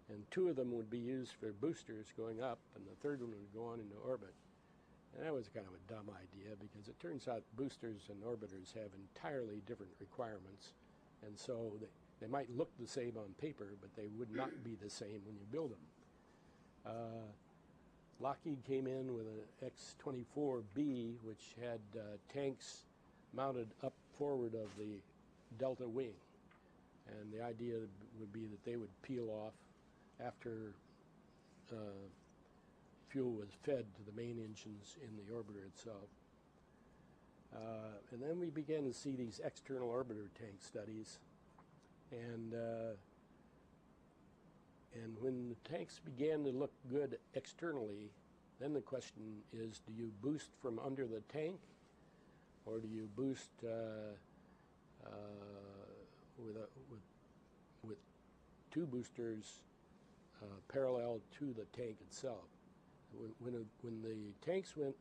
and two of them would be used for boosters going up, and the third one would go on into orbit. And that was kind of a dumb idea, because it turns out boosters and orbiters have entirely different requirements, and so they might look the same on paper, but they would not be the same when you build them. Lockheed came in with an X-24B, which had tanks mounted up forward of the delta wing. And the idea would be that they would peel off after fuel was fed to the main engines in the orbiter itself. And then we began to see these external orbiter tank studies. And when the tanks began to look good externally, then the question is, do you boost from under the tank, or do you boost with two boosters parallel to the tank itself? When the tanks went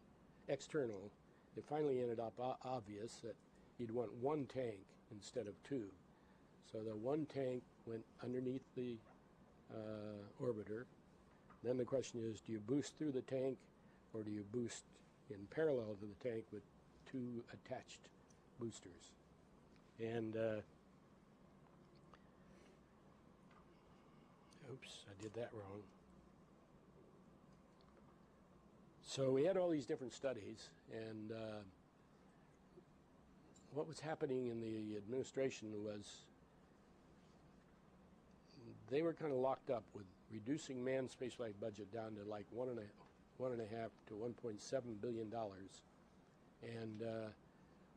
external, it finally ended up obvious that you'd want one tank instead of two. So the one tank went underneath the orbiter. Then the question is, do you boost through the tank, or do you boost in parallel to the tank with two attached boosters? And oops, I did that wrong. So we had all these different studies, and what was happening in the administration was they were kind of locked up with reducing manned spaceflight budget down to like $1.5 to $1.7 billion, and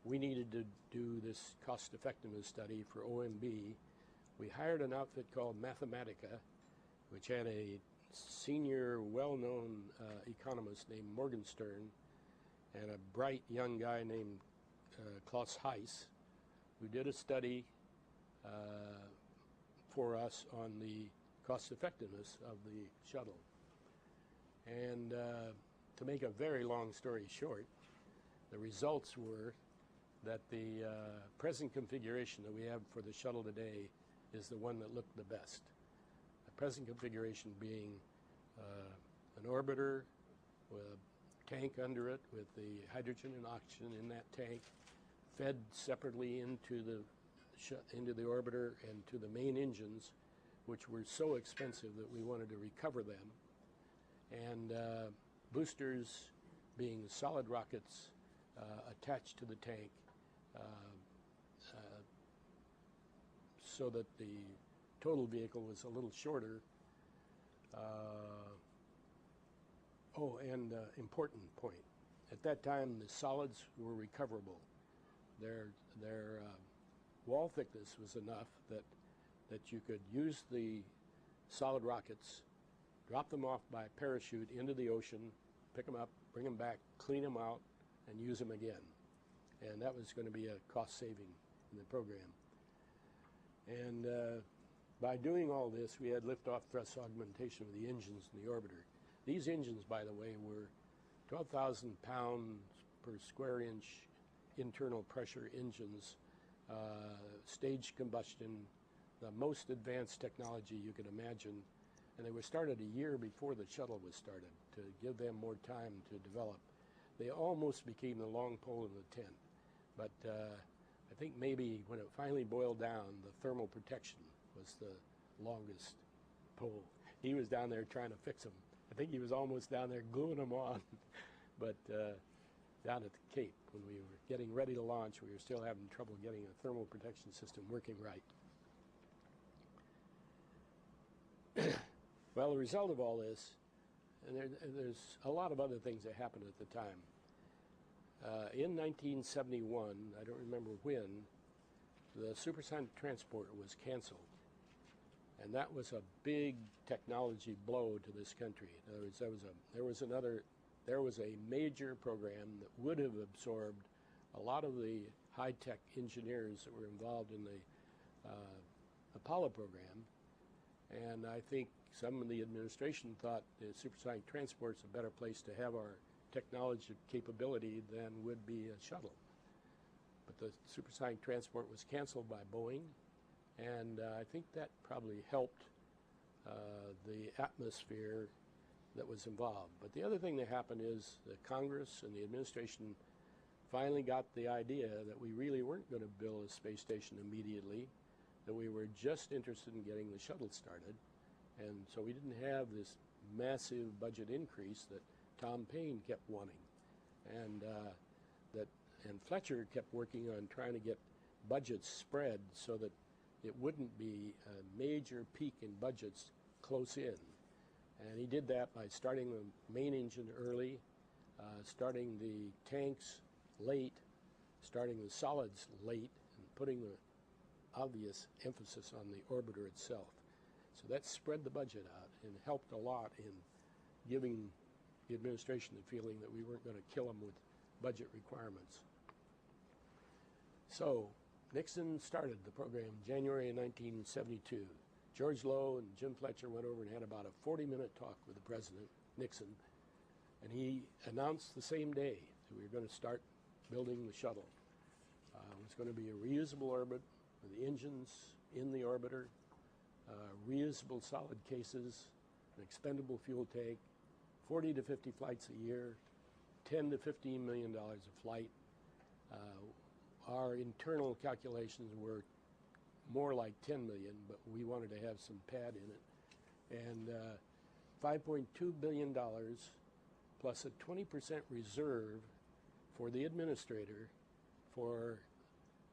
we needed to do this cost effectiveness study for OMB. We hired an outfit called Mathematica, which had a senior, well-known economist named Morgenstern and a bright young guy named Klaus Heiss, who did a study for us on the cost effectiveness of the shuttle. And to make a very long story short, the results were that the present configuration that we have for the shuttle today is the one that looked the best. The present configuration being an orbiter with a tank under it with the hydrogen and oxygen in that tank, fed separately into the orbiter and to the main engines, which were so expensive that we wanted to recover them, and boosters being solid rockets attached to the tank so that the total vehicle was a little shorter. Important point. At that time, the solids were recoverable. Their wall thickness was enough that you could use the solid rockets, drop them off by parachute into the ocean, pick them up, bring them back, clean them out, and use them again. And that was going to be a cost saving in the program. And by doing all this, we had liftoff thrust augmentation of the engines in the orbiter. These engines, by the way, were 12,000 pounds per square inch internal pressure engines, staged combustion, the most advanced technology you could imagine. And they were started a year before the shuttle was started to give them more time to develop. They almost became the long pole in the tent. But I think maybe when it finally boiled down, the thermal protection was the longest pole. He was down there trying to fix them. I think he was almost down there gluing them on. But down at the Cape, when we were getting ready to launch, we were still having trouble getting a thermal protection system working right. Well, the result of all this, and there's a lot of other things that happened at the time. In 1971, I don't remember when, the supersonic transport was canceled. And that was a big technology blow to this country. In other words, there was a major program that would have absorbed a lot of the high-tech engineers that were involved in the Apollo program. And I think some of the administration thought the supersonic transport is a better place to have our technology capability than would be a shuttle. But the supersonic transport was canceled by Boeing, and I think that probably helped the atmosphere that was involved. But the other thing that happened is the Congress and the administration finally got the idea that we really weren't going to build a space station immediately, that we were just interested in getting the shuttle started. And so we didn't have this massive budget increase that Tom Paine kept wanting. And Fletcher kept working on trying to get budgets spread so that it wouldn't be a major peak in budgets close in. And he did that by starting the main engine early, starting the tanks late, starting the solids late, and putting the obvious emphasis on the orbiter itself. So that spread the budget out and helped a lot in giving the administration the feeling that we weren't going to kill them with budget requirements. So Nixon started the program January of 1972. George Low and Jim Fletcher went over and had about a 40-minute talk with the president, Nixon, and he announced the same day that we were going to start building the shuttle. It was going to be a reusable orbit with the engines in the orbiter, reusable solid cases, an expendable fuel tank, 40 to 50 flights a year, $10 to $15 million a flight. Our internal calculations were more like 10 million, but we wanted to have some pad in it. And $5.2 billion plus a 20% reserve for the administrator for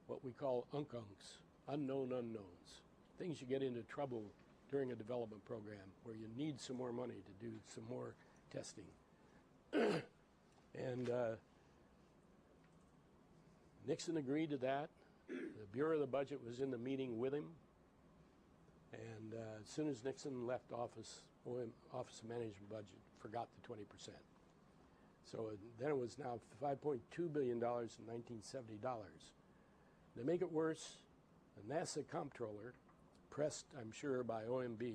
what we call unkunks, unknown unknowns, things you get into trouble during a development program where you need some more money to do some more testing. And Nixon agreed to that. The Bureau of the Budget was in the meeting with him. And as soon as Nixon left office, Office of Management Budget forgot the 20%. So then it was now $5.2 billion in 1970 dollars. To make it worse, the NASA comptroller, pressed, I'm sure, by OMB,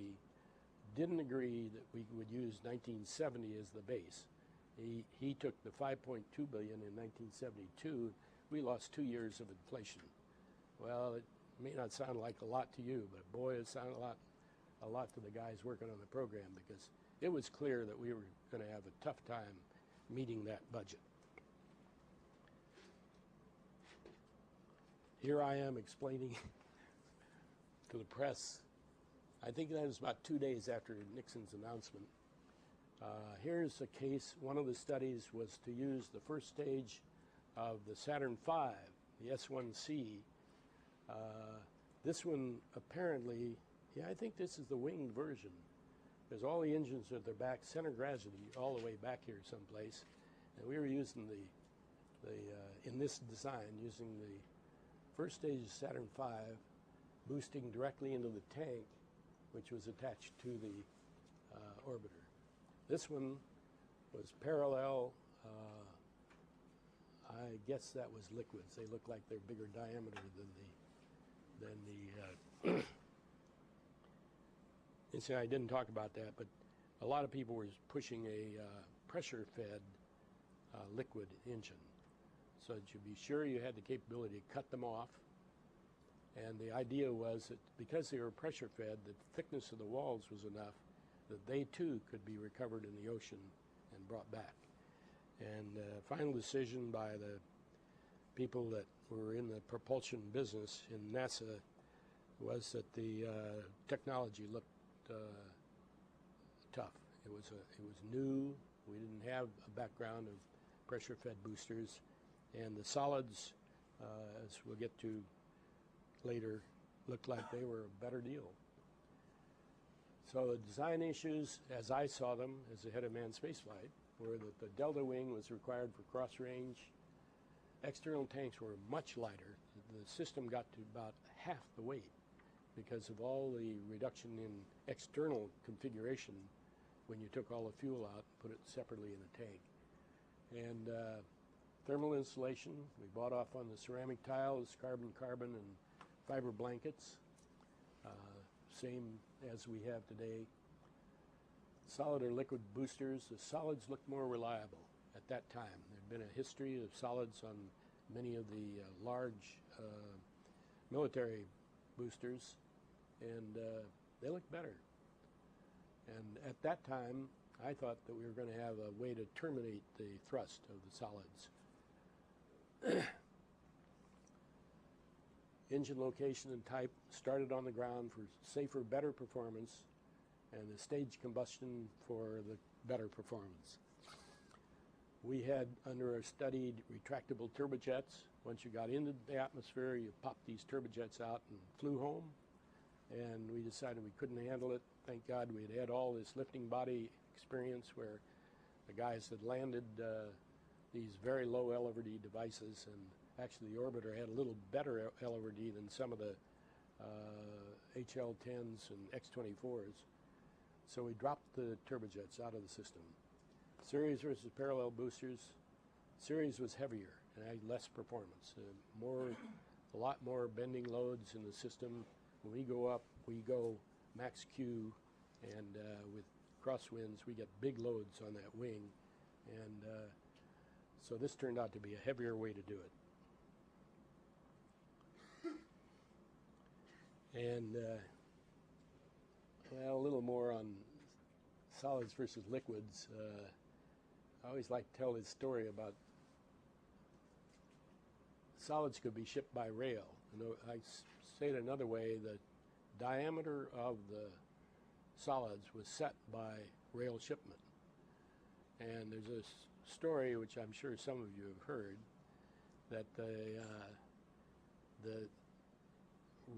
didn't agree that we would use 1970 as the base. He took the $5.2 billion in 1972. We lost 2 years of inflation. Well, it may not sound like a lot to you, but boy, it sounded a lot to the guys working on the program, because it was clear that we were going to have a tough time meeting that budget. Here I am explaining to the press. I think that was about 2 days after Nixon's announcement. Here's a case. One of the studies was to use the first stage of the Saturn V, the S1C. This one apparently, yeah, I think this is the winged version, because all the engines are at their back, center gravity all the way back here someplace. And we were using in this design, using the first stage of Saturn V, boosting directly into the tank, which was attached to the orbiter. This one was parallel. I guess that was liquids. They look like they're bigger diameter than the and see, I didn't talk about that, but a lot of people were pushing a pressure-fed liquid engine, so that you'd be sure you had the capability to cut them off. And the idea was that because they were pressure-fed, the thickness of the walls was enough that they too could be recovered in the ocean and brought back. And final decision by the people that were in the propulsion business in NASA was that the technology looked tough. It was new. We didn't have a background of pressure-fed boosters, and the solids, as we'll get to later, looked like they were a better deal. So the design issues, as I saw them as the head of manned spaceflight, were that the delta wing was required for cross range. External tanks were much lighter. The system got to about half the weight because of all the reduction in external configuration when you took all the fuel out and put it separately in a tank. And thermal insulation, we bought off on the ceramic tiles, carbon, and fiber blankets, same as we have today. Solid or liquid boosters, the solids looked more reliable at that time. There'd been a history of solids on many of the large military boosters, and they looked better. And at that time, I thought that we were going to have a way to terminate the thrust of the solids. Engine location and type started on the ground for safer, better performance, and the stage combustion for the better performance. We had, under our studied, retractable turbojets. Once you got into the atmosphere, you popped these turbojets out and flew home. And we decided we couldn't handle it. Thank God we had all this lifting body experience where the guys had landed these very low L/D devices, and actually the orbiter had a little better L/D than some of the HL-10s and X-24s. So we dropped the turbojets out of the system. Series versus parallel boosters. Series was heavier and had less performance. A lot more bending loads in the system. When we go up, we go max Q, and with crosswinds, we get big loads on that wing. And so this turned out to be a heavier way to do it. And well, a little more on solids versus liquids. I always like to tell this story about solids could be shipped by rail. I say it another way, the diameter of the solids was set by rail shipment. And there's a story, which I'm sure some of you have heard, that the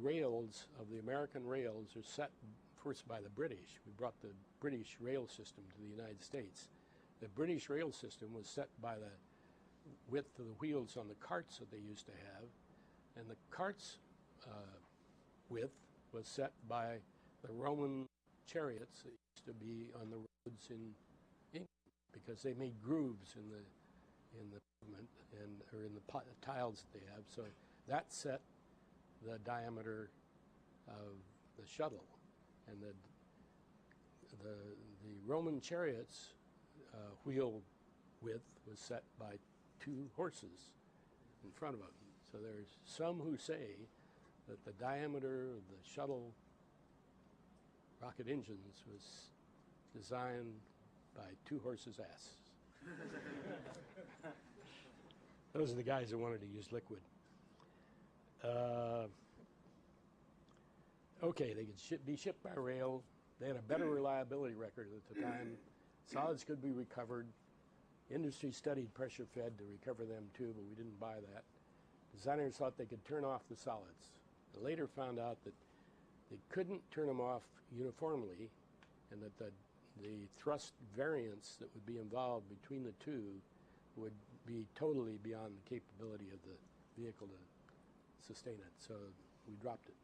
rails of the American rails are set first by the British. We brought the British rail system to the United States. The British rail system was set by the width of the wheels on the carts that they used to have, and the carts width was set by the Roman chariots that used to be on the roads in England, because they made grooves in the pavement or in the tiles that they have. So that set the diameter of the shuttle, and the Roman chariots wheel width was set by 2 horses in front of them. So there's some who say that the diameter of the shuttle rocket engines was designed by two horses' asses. Those are the guys that wanted to use liquid. Okay, they could be shipped by rail. They had a better reliability record at the time. Solids could be recovered. Industry studied pressure fed to recover them too, but we didn't buy that. Designers thought they could turn off the solids. They later found out that they couldn't turn them off uniformly, and that the thrust variance that would be involved between the two would be totally beyond the capability of the vehicle to sustain it. So we dropped it.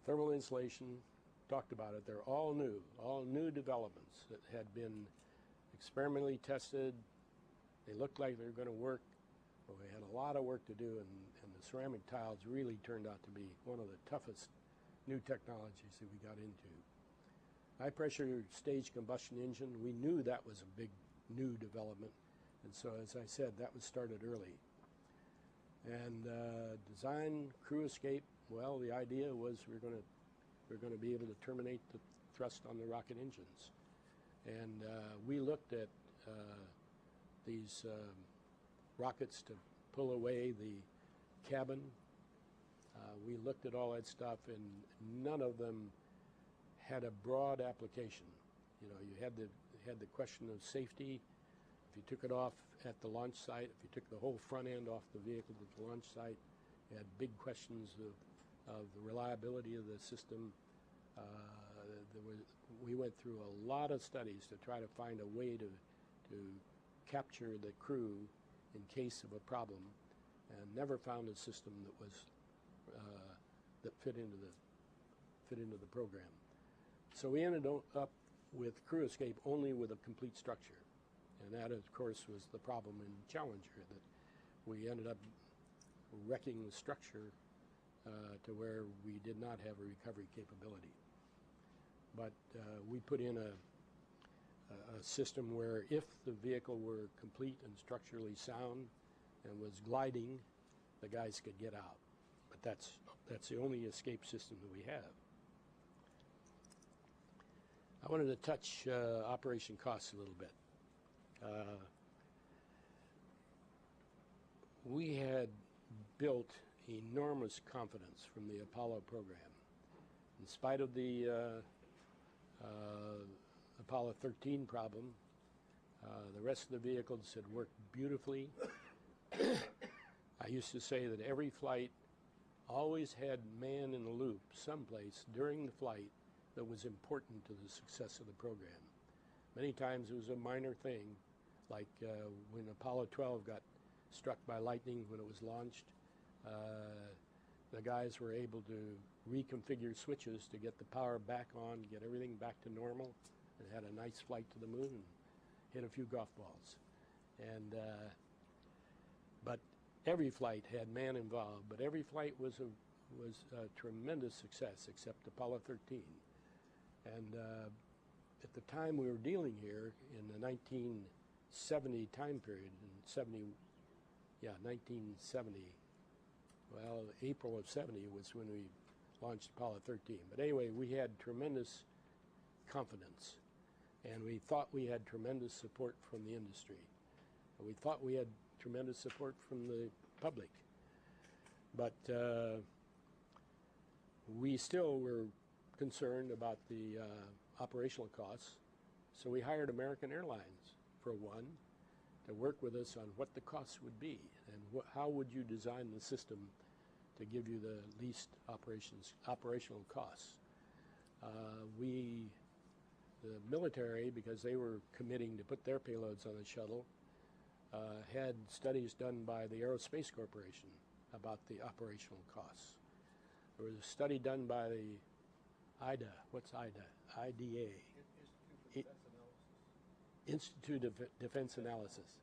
Thermal insulation, talked about it. They're all new developments that had been experimentally tested. They looked like they were going to work, but we had a lot of work to do, and the ceramic tiles really turned out to be one of the toughest new technologies that we got into. High pressure stage combustion engine, we knew that was a big new development, and so as I said, that was started early. And design crew escape, well, the idea was we're going to be able to terminate the thrust on the rocket engines. And we looked at these rockets to pull away the cabin. We looked at all that stuff, and none of them had a broad application. You know, you had the question of safety. If you took it off at the launch site, if you took the whole front end off the vehicle at the launch site, you had big questions of the reliability of the system. We went through a lot of studies to try to find a way to capture the crew in case of a problem, and never found a system that was that fit into the program. So we ended up with crew escape only with a complete structure, and that of course was the problem in Challenger, that we ended up wrecking the structure to where we did not have a recovery capability. But we put in a system where if the vehicle were complete and structurally sound and was gliding, the guys could get out. But that's the only escape system that we have. I wanted to touch operation costs a little bit. We had built enormous confidence from the Apollo program. In spite of the Apollo 13 problem, the rest of the vehicles had worked beautifully. I used to say that every flight always had man in the loop someplace during the flight that was important to the success of the program. Many times it was a minor thing, like when Apollo 12 got struck by lightning when it was launched. The guys were able to reconfigure switches to get the power back on, get everything back to normal, and had a nice flight to the moon and hit a few golf balls. And but every flight had man involved, but every flight was a tremendous success except Apollo 13. And at the time we were dealing here in the 1970 time period, in 1970, well, April of 70 was when we launched Apollo 13. But anyway, we had tremendous confidence, and we thought we had tremendous support from the industry. And we thought we had tremendous support from the public. But we still were concerned about the operational costs, so we hired American Airlines, for one, to work with us on what the costs would be and how would you design the system to give you the least operational costs. The military, because they were committing to put their payloads on the shuttle, had studies done by the Aerospace Corporation about the operational costs. There was a study done by the IDA. What's IDA? IDA. Institute of Defense Analysis.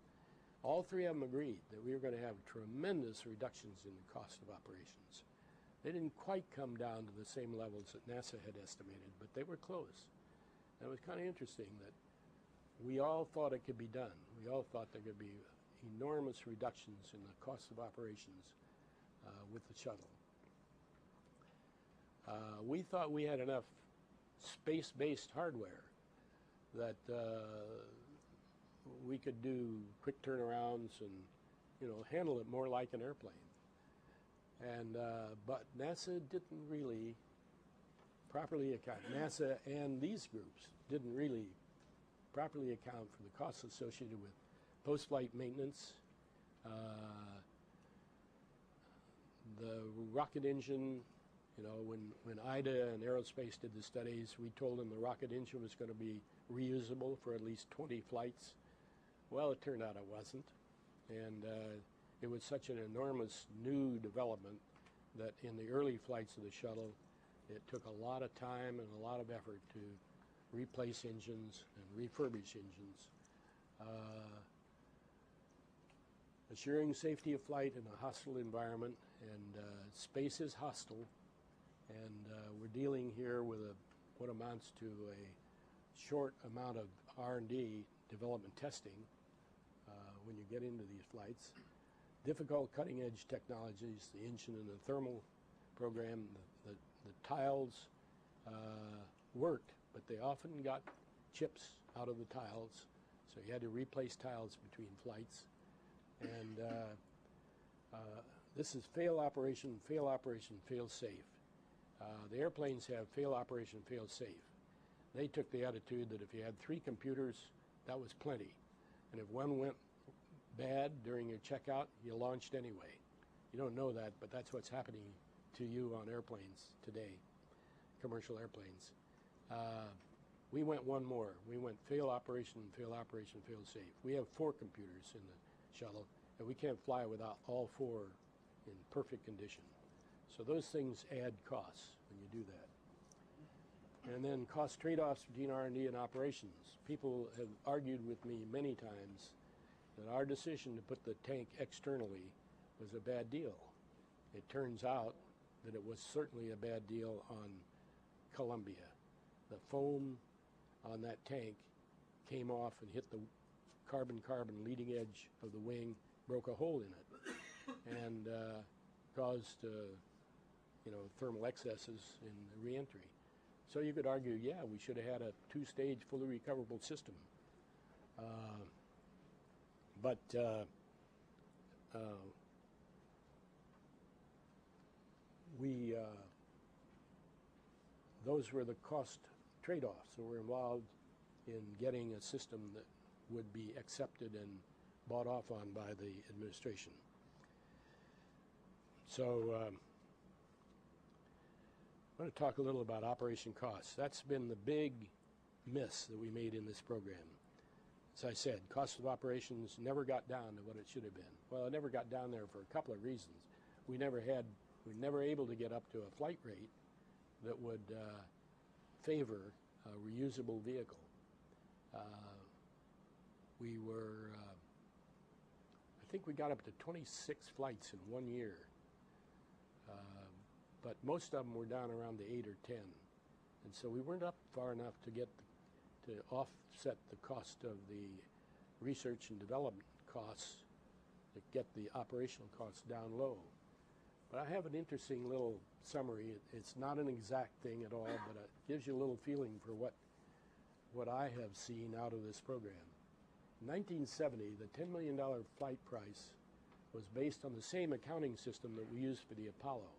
All three of them agreed that we were going to have tremendous reductions in the cost of operations. They didn't quite come down to the same levels that NASA had estimated, but they were close. And it was kind of interesting that we all thought it could be done. We all thought there could be enormous reductions in the cost of operations with the shuttle. We thought we had enough space-based hardware that we could do quick turnarounds and, you know, handle it more like an airplane. And but NASA didn't really properly account. NASA and these groups didn't really properly account for the costs associated with post-flight maintenance, the rocket engine. You know, when IDA and Aerospace did the studies, we told them the rocket engine was going to be reusable for at least 20 flights. Well, it turned out it wasn't. And it was such an enormous new development that in the early flights of the shuttle, it took a lot of time and a lot of effort to replace engines and refurbish engines. Assuring safety of flight in a hostile environment, and space is hostile, and we're dealing here with what amounts to a short amount of R&D, development testing, when you get into these flights. Difficult cutting-edge technologies, the engine and the thermal program, the tiles worked, but they often got chips out of the tiles, so you had to replace tiles between flights. And this is fail operation, fail operation, fail safe. The airplanes have fail operation, fail safe. They took the attitude that if you had 3 computers, that was plenty. And if one went bad during your checkout, you launched anyway. You don't know that, but that's what's happening to you on airplanes today, commercial airplanes. We went one more. We went fail operation, fail operation, fail safe. We have 4 computers in the shuttle, and we can't fly without all 4 in perfect condition. So those things add costs when you do that. And then cost trade-offs between R&D and operations. People have argued with me many times that our decision to put the tank externally was a bad deal. It turns out that it was certainly a bad deal on Columbia. The foam on that tank came off and hit the carbon-carbon leading edge of the wing, broke a hole in it, and caused you know, thermal excesses in the reentry. So you could argue, yeah, we should have had a 2-stage fully recoverable system. But those were the cost trade-offs that were involved in getting a system that would be accepted and bought off on by the administration. So I'm going to talk a little about operation costs. That's been the big miss that we made in this program. As I said, cost of operations never got down to what it should have been. Well, it never got down there for a couple of reasons. We were never able to get up to a flight rate that would favor a reusable vehicle. I think we got up to 26 flights in 1 year, but most of them were down around the 8 or 10. And so we weren't up far enough to get to offset the cost of the research and development costs to get the operational costs down low. But I have an interesting little summary. It's not an exact thing at all, but it gives you a little feeling for what I have seen out of this program. In 1970, the $10 million flight price was based on the same accounting system that we used for the Apollo.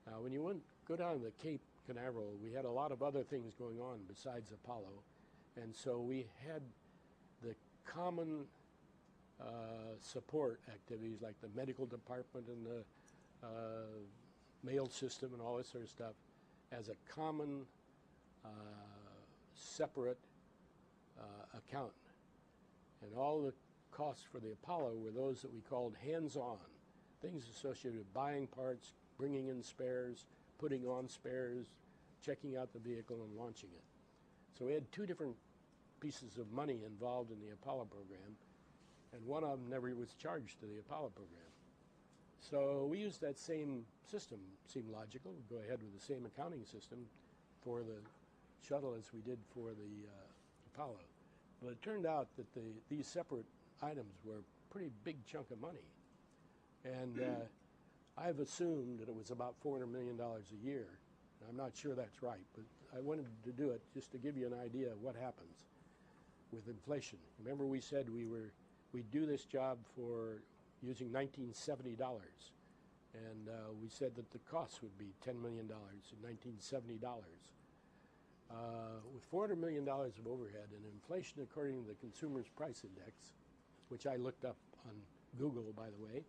Now, when you go down to the Cape Canaveral, we had a lot of other things going on besides Apollo, and so we had the common support activities like the medical department and the mail system and all this sort of stuff as a common separate account. And all the costs for the Apollo were those that we called hands-on, things associated with buying parts, bringing in spares, putting on spares, checking out the vehicle and launching it. So we had 2 different pieces of money involved in the Apollo program, and one of them never was charged to the Apollo program. So we used that same system. Seemed logical. We'd go ahead with the same accounting system for the shuttle as we did for the Apollo. But it turned out that these separate items were a pretty big chunk of money. And I've assumed that it was about $400 million a year I'm not sure that's right, but I wanted to do it just to give you an idea of what happens with inflation. Remember we said we'd do this job for using $1970, and we said that the cost would be $10 million in $1970. With $400 million of overhead and inflation according to the Consumer's Price Index, which I looked up on Google, by the way,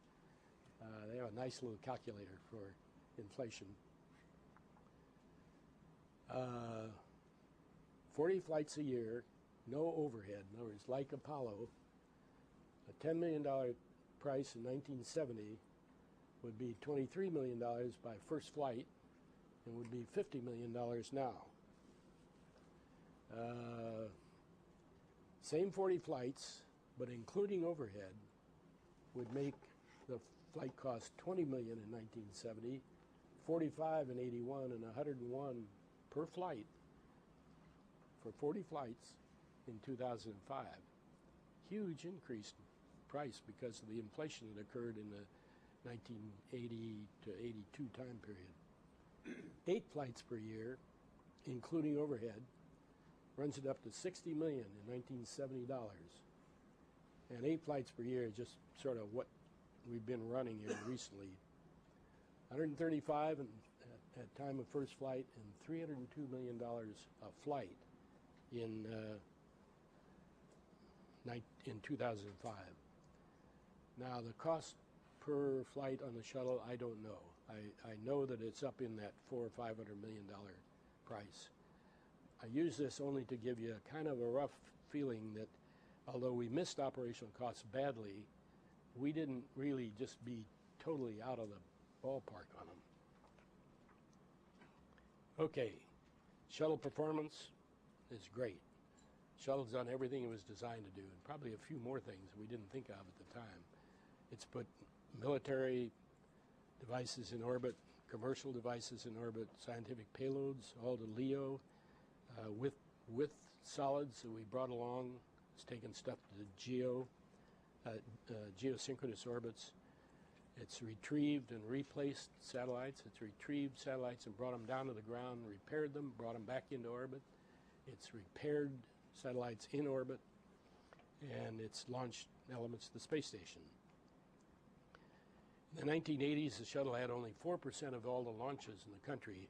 they have a nice little calculator for inflation. 40 flights a year, no overhead. In other words, like Apollo, a $10 million price in 1970 would be $23 million by first flight and would be $50 million now. Same 40 flights, but including overhead, would make the flight cost $20 million in 1970, 45 in 81, and 101 per flight for 40 flights in 2005. Huge increase in price because of the inflation that occurred in the 1980 to 82 time period. 8 flights per year, including overhead, runs it up to $60 million in 1970 dollars. And 8 flights per year is just sort of what we've been running here recently. 135 at time of first flight and $302 million a flight in 2005. Now the cost per flight on the shuttle, I don't know. I know that it's up in that $400 or $500 million price. I use this only to give you a kind of a rough feeling that although we missed operational costs badly, we didn't really just be totally out of the ballpark on them. Okay, shuttle performance is great. Shuttle's done everything it was designed to do, and probably a few more things we didn't think of at the time. It's put military devices in orbit, commercial devices in orbit, scientific payloads, all to LEO, with solids that we brought along. It's taken stuff to geosynchronous orbits. It's retrieved and replaced satellites. It's retrieved satellites and brought them down to the ground, repaired them, brought them back into orbit. It's repaired satellites in orbit, and it's launched elements of the space station. In the 1980s, the shuttle had only 4% of all the launches in the country,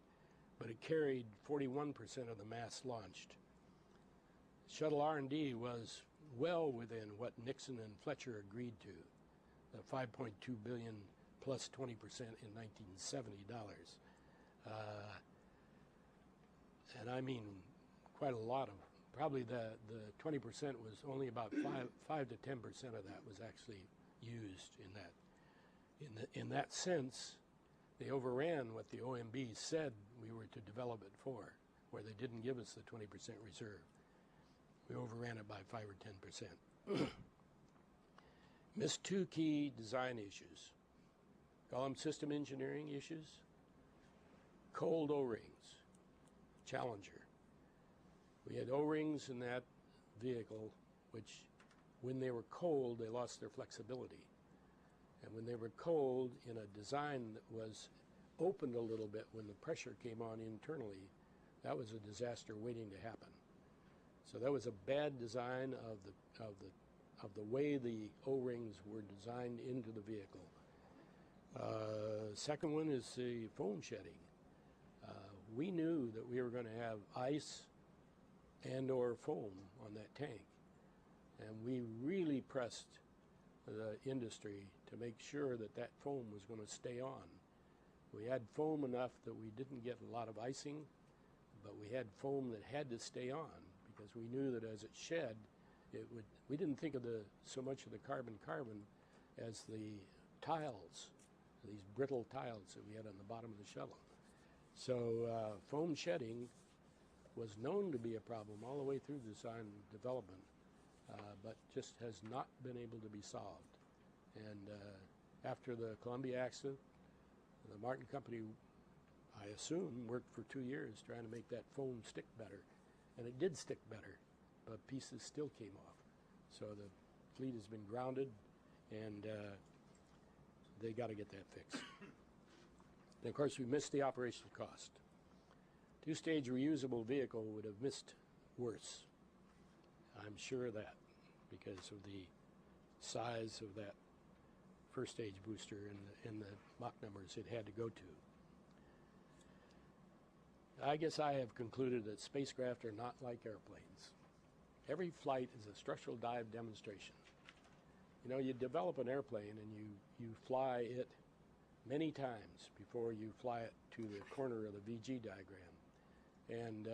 but it carried 41% of the mass launched. Shuttle R&D was well within what Nixon and Fletcher agreed to, the $5.2 billion plus 20% in 1970 dollars. And I mean quite a lot of, probably the 20% was only about 5 to 10% of that was actually used in that. In that sense, they overran what the OMB said we were to develop it for, where they didn't give us the 20% reserve. We overran it by 5 or 10%. Missed 2 key design issues. Call them system engineering issues. Cold O-rings. Challenger. We had O-rings in that vehicle, which when they were cold, they lost their flexibility. And when they were cold in a design that was opened a little bit when the pressure came on internally, that was a disaster waiting to happen. So that was a bad design of the way the O-rings were designed into the vehicle. Second one is the foam shedding. We knew that we were going to have ice and or foam on that tank. And we really pressed the industry to make sure that that foam was going to stay on. We had foam enough that we didn't get a lot of icing, but we had foam that had to stay on because we knew that as it shed, we didn't think of so much of the carbon as the tiles, these brittle tiles that we had on the bottom of the shuttle. So foam shedding was known to be a problem all the way through design development, but just has not been able to be solved. And after the Columbia accident, the Martin Company, I assume, worked for 2 years trying to make that foam stick better. And it did stick better, but pieces still came off. So the fleet has been grounded, and they got to get that fixed. And of course, we missed the operational cost. Two-stage reusable vehicle would have missed worse. I'm sure of that because of the size of that first stage booster and the Mach numbers it had to go to. I guess I have concluded that spacecraft are not like airplanes. Every flight is a structural dive demonstration. You know, you develop an airplane and you fly it many times before you fly it to the corner of the VG diagram. And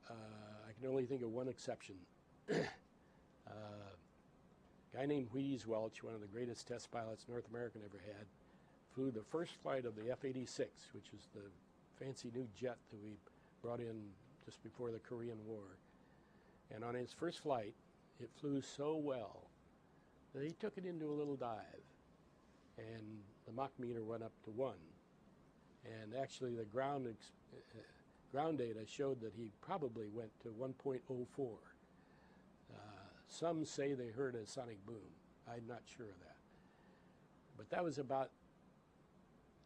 I can only think of one exception. A guy named Wheaties Welch, one of the greatest test pilots North America ever had, flew the first flight of the F-86, which was the fancy new jet that we brought in just before the Korean War. And on his first flight, it flew so well that he took it into a little dive, and the Mach meter went up to 1. And actually the ground data showed that he probably went to 1.04. Some say they heard a sonic boom. I'm not sure of that. But that was about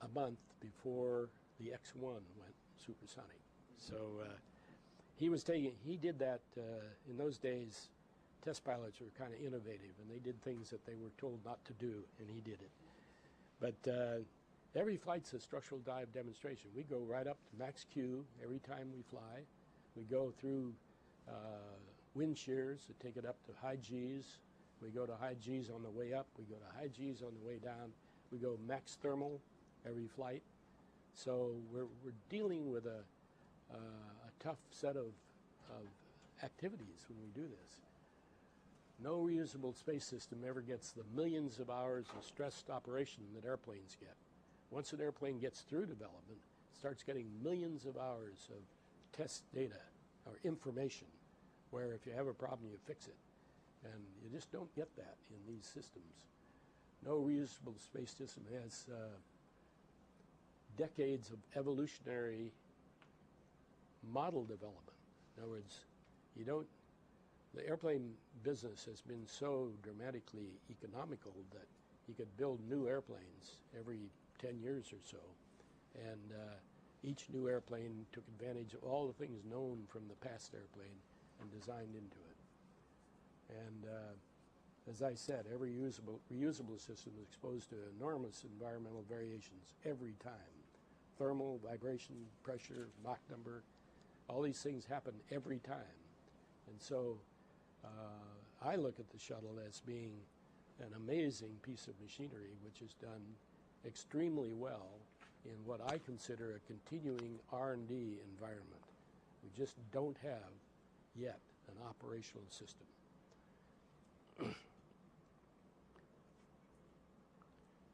a month before the X-1 went supersonic. So he did that. In those days, test pilots were kind of innovative, and they did things that they were told not to do, and he did it. But every flight's a structural dive demonstration. We go right up to max Q every time we fly. We go through wind shears that take it up to high Gs. We go to high Gs on the way up. We go to high Gs on the way down. We go max thermal every flight. So we're dealing with a tough set of activities when we do this. No reusable space system ever gets the millions of hours of stressed operation that airplanes get. Once an airplane gets through development, it starts getting millions of hours of test data or information, where if you have a problem, you fix it. And you just don't get that in these systems. No reusable space system has decades of evolutionary model development. In other words, the airplane business has been so dramatically economical that you could build new airplanes every 10 years or so. And each new airplane took advantage of all the things known from the past airplane and designed into it. And as I said, every reusable system is exposed to enormous environmental variations every time. Thermal, vibration, pressure, Mach number, all these things happen every time. And so I look at the shuttle as being an amazing piece of machinery which has done extremely well in what I consider a continuing R&D environment. We just don't have yet an operational system.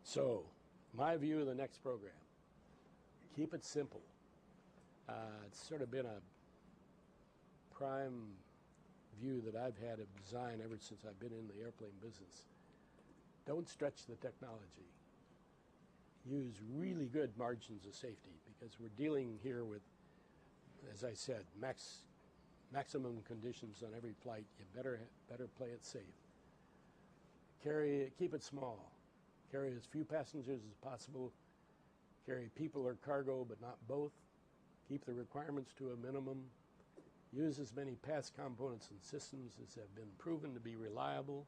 So, my view of the next program, keep it simple. It's sort of been a prime view that I've had of design ever since I've been in the airplane business. Don't stretch the technology. Use really good margins of safety, because we're dealing here with, as I said, maximum conditions on every flight. You better play it safe. Keep it small. Carry as few passengers as possible. Carry people or cargo, but not both. Keep the requirements to a minimum. Use as many past components and systems as have been proven to be reliable.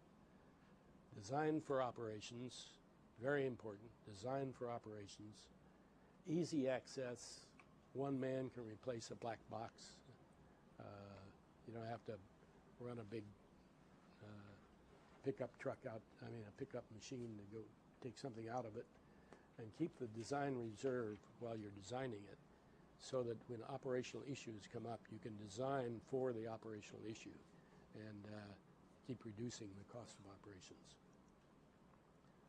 Design for operations, very important. Design for operations. Easy access. One man can replace a black box. You don't have to run a big pickup truck out, a pickup machine to go take something out of it. And keep the design reserve while you're designing it, so that when operational issues come up, you can design for the operational issue and keep reducing the cost of operations.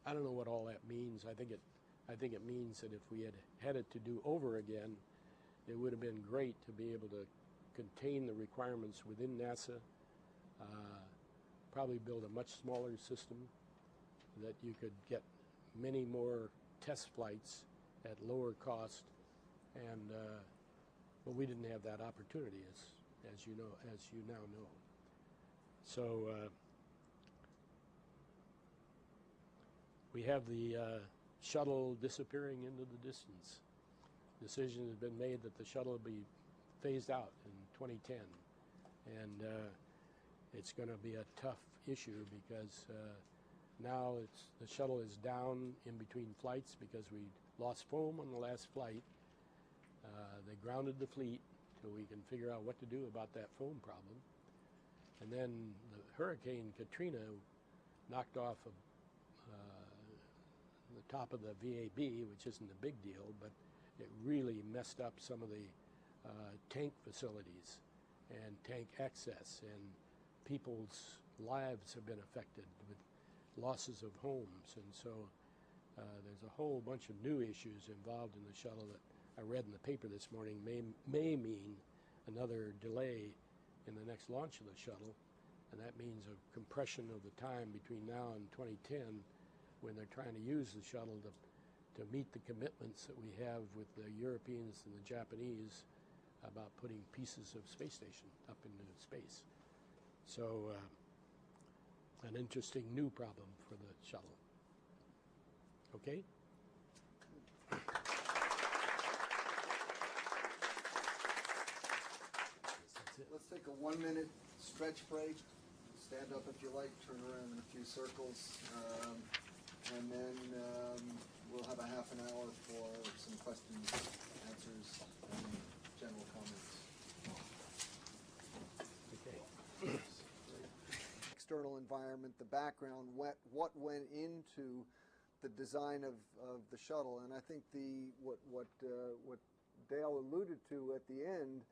I don't know what all that means. I think it means that if we had it to do over again, it would have been great to be able to contain the requirements within NASA, probably build a much smaller system that you could get many more test flights at lower cost, and but we didn't have that opportunity, as you now know. So we have the shuttle disappearing into the distance. decision has been made that the shuttle will be phased out in 2010. And it's going to be a tough issue because now the shuttle is down in between flights because we lost foam on the last flight. They grounded the fleet till we can figure out what to do about that foam problem. And then the Hurricane Katrina knocked off the top of the VAB, which isn't a big deal, but it really messed up some of the tank facilities and tank access, and people's lives have been affected with losses of homes. And so there's a whole bunch of new issues involved in the shuttle that I read in the paper this morning may mean another delay in the next launch of the shuttle, and that means a compression of the time between now and 2010 when they're trying to use the shuttle to meet the commitments that we have with the Europeans and the Japanese about putting pieces of space station up into space. So an interesting new problem for the shuttle. Okay? Let's take a 1-minute stretch break. Stand up if you like, turn around in a few circles, and then we'll have a half an hour for some questions, answers, and general comments. Okay. External environment, the background, what went into the design of the shuttle, and I think what Dale alluded to at the end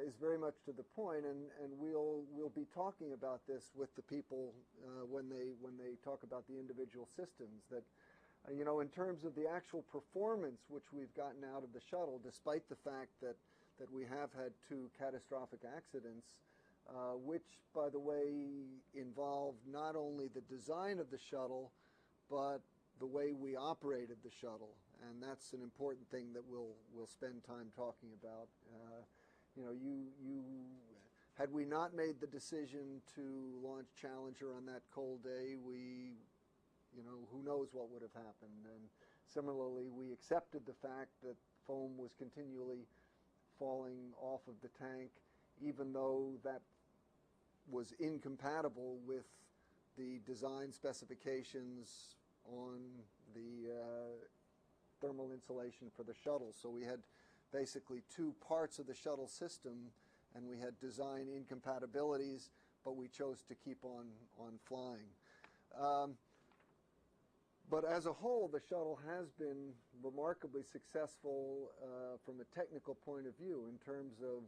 is very much to the point, and we'll be talking about this with the people when they talk about the individual systems. That in terms of the actual performance which we've gotten out of the shuttle, despite the fact that we have had 2 catastrophic accidents, which, by the way, involved not only the design of the shuttle, but the way we operated the shuttle, and that's an important thing that we'll spend time talking about. Had we not made the decision to launch Challenger on that cold day, who knows what would have happened. And similarly, we accepted the fact that foam was continually falling off of the tank, even though that was incompatible with the design specifications on the thermal insulation for the shuttle. So we had basically 2 parts of the shuttle system, and we had design incompatibilities, but we chose to keep on flying. But as a whole, the shuttle has been remarkably successful from a technical point of view in terms of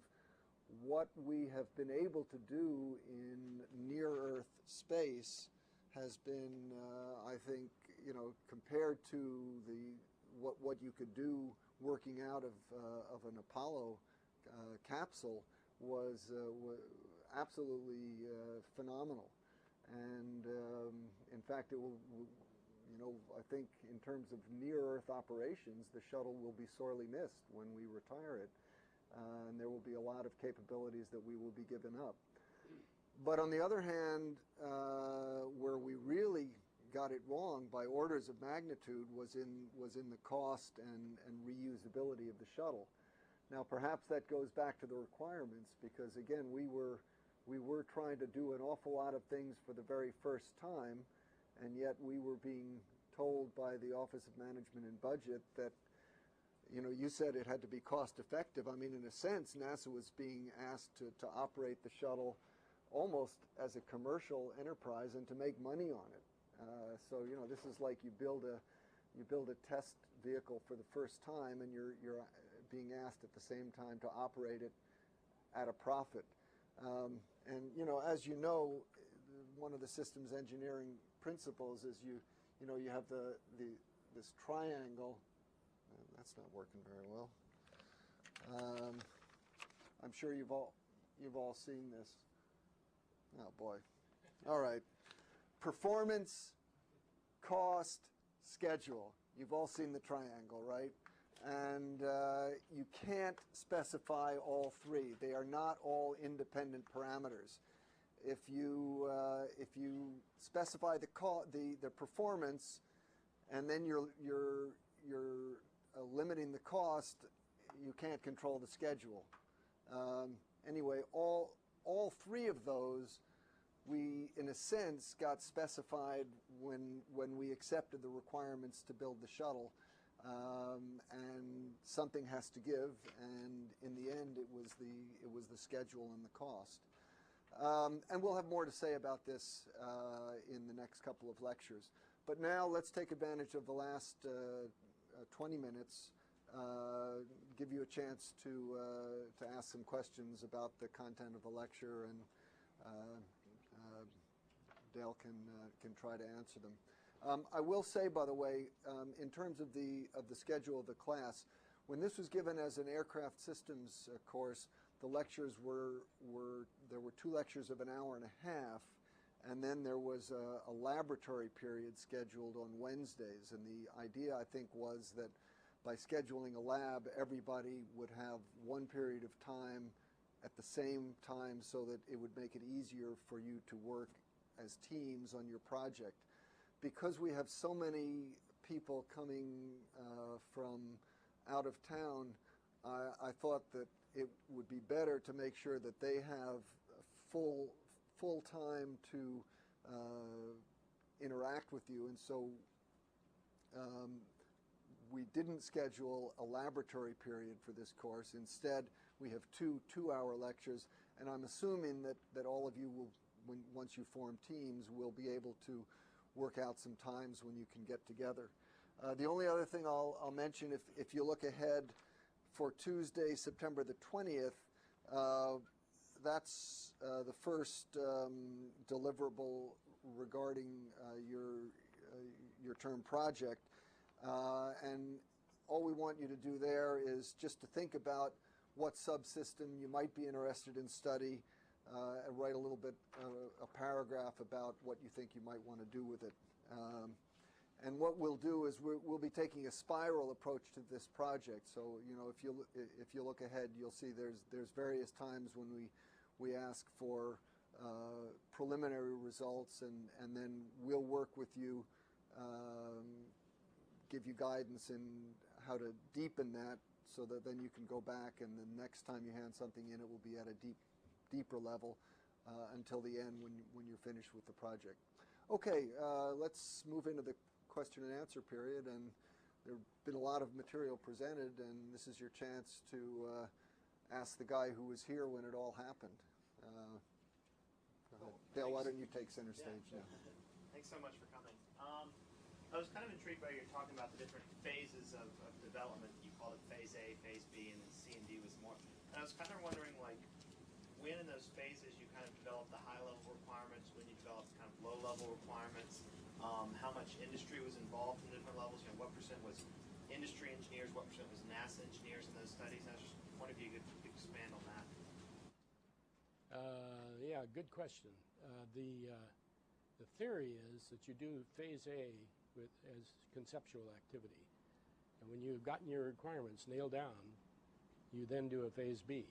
what we have been able to do in near-Earth space has been, I think, compared to what you could do working out of an Apollo capsule was absolutely phenomenal. And in fact, it will, I think in terms of near-Earth operations, the shuttle will be sorely missed when we retire it. And there will be a lot of capabilities that we will be giving up. But on the other hand, where we really got it wrong by orders of magnitude was in the cost and reusability of the shuttle. Now, perhaps that goes back to the requirements, because again, we were trying to do an awful lot of things for the very first time, and yet we were being told by the Office of Management and Budget that, you said it had to be cost effective. I mean, in a sense, NASA was being asked to operate the shuttle almost as a commercial enterprise and to make money on it. So this is like you build a test vehicle for the first time, and you're being asked at the same time to operate it at a profit. And as you know, one of the systems engineering principles is you have this triangle. That's not working very well. I'm sure you've all seen this. Oh boy. All right. Performance, cost, schedule. You've all seen the triangle, right? And you can't specify all 3. They are not all independent parameters. If you specify the performance, and then you're limiting the cost, you can't control the schedule. Anyway, all three of those we, in a sense, got specified when we accepted the requirements to build the shuttle. And something has to give, and in the end, it was the schedule and the cost. And we'll have more to say about this in the next couple of lectures. But now let's take advantage of the last 20 minutes, give you a chance to ask some questions about the content of the lecture, and Dale can try to answer them. I will say, by the way, in terms of the schedule of the class, when this was given as an aircraft systems course, the lectures there were 2 lectures of an hour and a half, and then there was a laboratory period scheduled on Wednesdays. And the idea, I think, was that by scheduling a lab, everybody would have one period of time at the same time, so that it would make it easier for you to work as teams on your project. Because we have so many people coming from out of town, I thought that it would be better to make sure that they have full time to interact with you. And so we didn't schedule a laboratory period for this course. Instead, we have 2 2-hour lectures, and I'm assuming that all of you will, once you form teams, will be able to work out some times when you can get together. The only other thing I'll mention, if you look ahead for Tuesday, September the 20th, that's the first deliverable regarding your term project. And all we want you to do there is just to think about what subsystem you might be interested in study, and write a little bit, a paragraph about what you think you might want to do with it. And what we'll do is we'll be taking a spiral approach to this project. So, you know, if you look ahead, you'll see there's various times when we ask for preliminary results, and then we'll work with you, give you guidance in how to deepen that, so that then you can go back, and the next time you hand something in, it will be at a deeper level until the end when you're finished with the project. Okay, let's move into the question and answer period. And there have been a lot of material presented, and this is your chance to ask the guy who was here when it all happened. Go ahead. Dale, why don't you take center stage now? Thanks so much for coming. I was kind of intrigued by your talking about the different phases of development. You called it phase A, phase B, and then C and D was more. And I was kind of wondering, like, when in those phases you kind of developed the high-level requirements, when you developed kind of low-level requirements, how much industry was involved in different levels, you know, what percent was industry engineers, what percent was NASA engineers in those studies. I was just wondering if you could expand on that. Yeah, good question. The theory is that you do phase A as conceptual activity. And when you've gotten your requirements nailed down, you then do a phase B.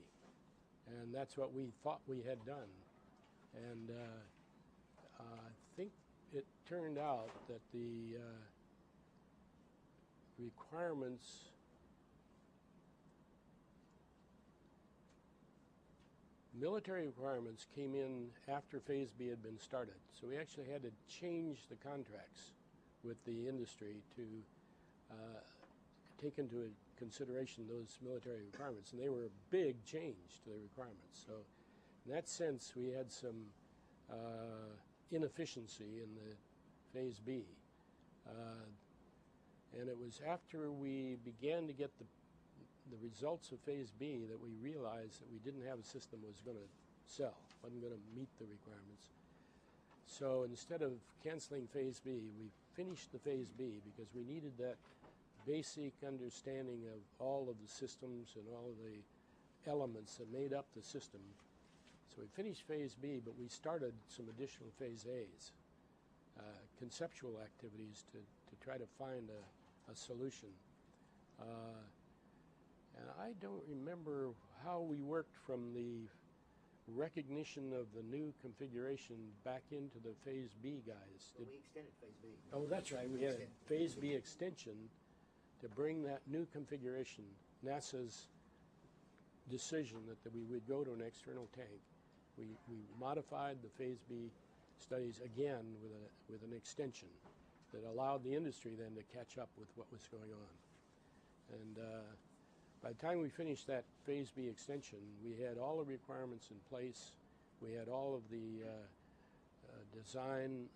And that's what we thought we had done. And I think it turned out that the military requirements came in after phase B had been started. So we actually had to change the contracts with the industry to take into consideration those military requirements, and they were a big change to the requirements. So in that sense, we had some inefficiency in the phase B. And it was after we began to get the results of phase B that we realized that we didn't have a system that was going to sell, wasn't going to meet the requirements. So instead of canceling phase B, we finished the phase B because we needed that basic understanding of all of the systems and all of the elements that made up the system. So we finished phase B, but we started some additional phase A's, conceptual activities to try to find a solution. And I don't remember how we worked from the recognition of the new configuration back into the phase B guys. But we extended phase B. Oh, that's right. We had a phase B extension to bring that new configuration NASA's decision that we would go to an external tank, we modified the Phase B studies again with an extension that allowed the industry then to catch up with what was going on. And by the time we finished that Phase B extension, we had all the requirements in place. We had all of the design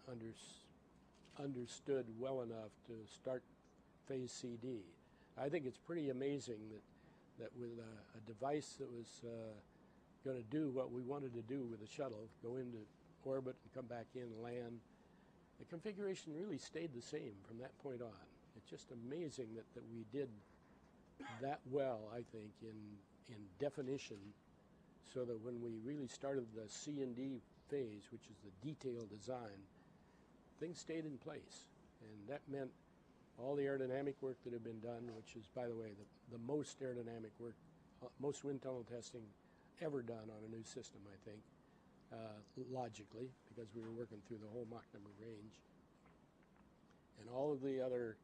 understood well enough to start Phase CD. I think it's pretty amazing that with a device that was going to do what we wanted to do with the shuttle, go into orbit and come back in and land, the configuration really stayed the same from that point on. It's just amazing that we did that well, I think, in definition, so that when we really started the C&D phase, which is the detailed design, things stayed in place. And that meant all the aerodynamic work that had been done, which is, by the way, the most aerodynamic work, most wind tunnel testing ever done on a new system, I think, logically, because we were working through the whole Mach number range. And all of the other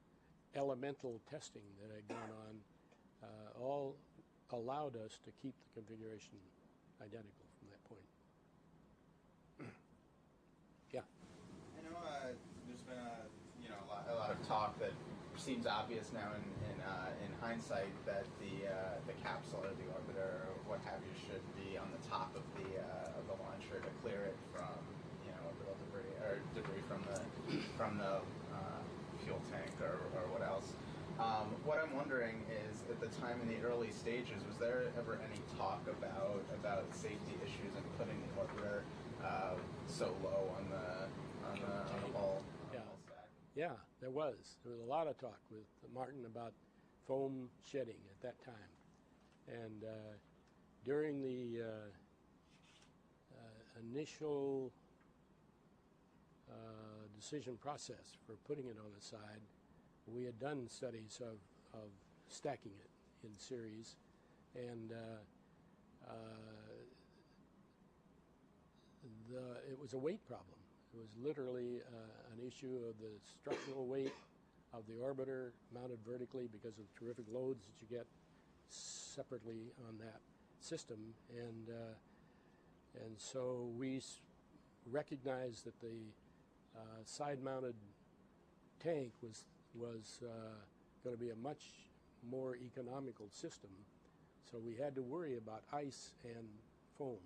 elemental testing that had gone on all allowed us to keep the configuration identical from that point. Yeah. I know there's been a lot of talk that seems obvious now in hindsight that the capsule or the orbiter or what have you should be on the top of the launcher to clear it from orbital debris or debris from the fuel tank or what else. What I'm wondering is, at the time in the early stages, was there ever any talk about safety issues and putting the orbiter so low on the hull? Yeah, there was. There was a lot of talk with Martin about foam shedding at that time. And during the initial decision process for putting it on the side, we had done studies of stacking it in series, and it was a weight problem. It was literally an issue of the structural weight of the orbiter mounted vertically because of the terrific loads that you get separately on that system, and so we recognized that the side-mounted tank was going to be a much more economical system, so we had to worry about ice and foam.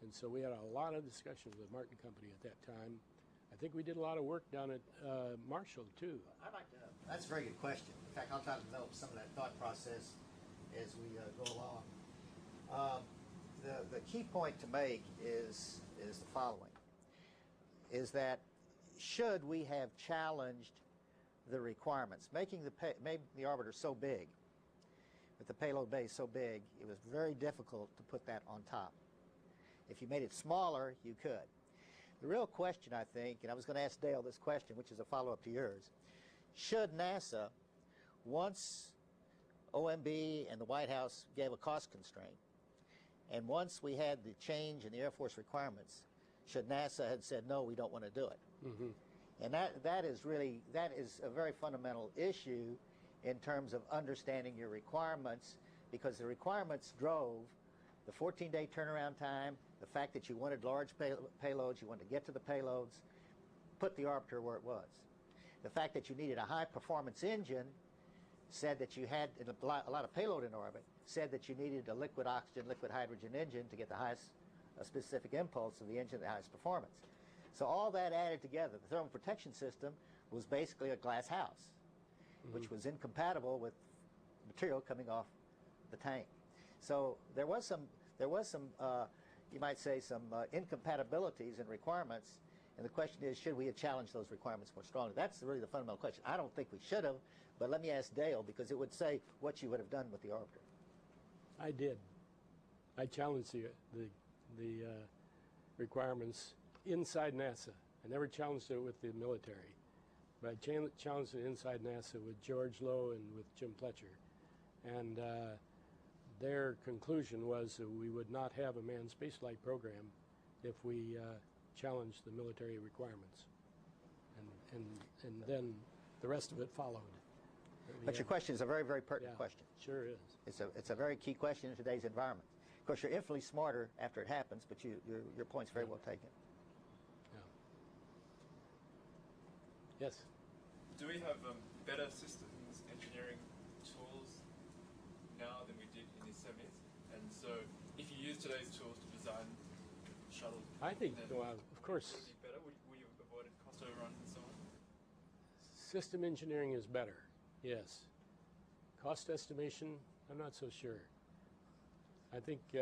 And so we had a lot of discussions with Martin Company at that time. I think we did a lot of work down at Marshall, too. I'd like to, that's a very good question. In fact, I'll try to develop some of that thought process as we go along. The key point to make is the following, is that should we have challenged the requirements, making the orbiter so big, with the payload bay so big, it was very difficult to put that on top. If you made it smaller, you could. The real question, I think, and I was going to ask Dale this question, which is a follow-up to yours, should NASA, once OMB and the White House gave a cost constraint, and once we had the change in the Air Force requirements, should NASA have said, no, we don't want to do it? Mm-hmm. And that is a very fundamental issue in terms of understanding your requirements, because the requirements drove the 14-day turnaround time, the fact that you wanted large payloads, you wanted to get to the payloads, put the orbiter where it was. The fact that you needed a high-performance engine said that you had a lot of payload in orbit, said that you needed a liquid oxygen, liquid hydrogen engine to get the highest specific impulse of the engine, the highest performance. So all that added together, the thermal protection system was basically a glass house, which was incompatible with material coming off the tank. So there was some you might say, some incompatibilities in requirements, and the question is, should we have challenged those requirements more strongly? That's really the fundamental question. I don't think we should have, but let me ask Dale, because it would say what you would have done with the orbiter. I did. I challenged the requirements inside NASA. I never challenged it with the military, but I challenged it inside NASA with George Lowe and with Jim Pletcher. And their conclusion was that we would not have a manned spaceflight program if we challenged the military requirements. And then the rest of it followed. But Yeah. your question is a very, very pertinent Yeah, question. sure is. It's a very key question in today's environment. Of course, you're infinitely smarter after it happens, but your point's very well taken. Yeah. Yes. Do we have better systems engineering tools now than we did in the 70s? And so, if you use today's tools to design shuttle, I think, then well, of course, would it be better? Would you have avoided cost overruns and so on? system engineering is better, yes. Cost estimation, I'm not so sure. I think, you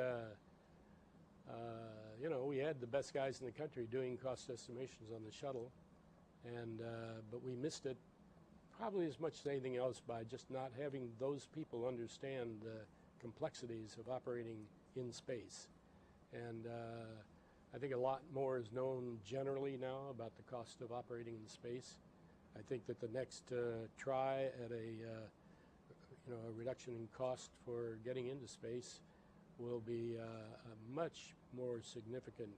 know, we had the best guys in the country doing cost estimations on the shuttle, and but we missed it probably as much as anything else by just not having those people understand the complexities of operating in space. And I think a lot more is known generally now about the cost of operating in space. I think that the next try at a you know, a reduction in cost for getting into space will be a much more significant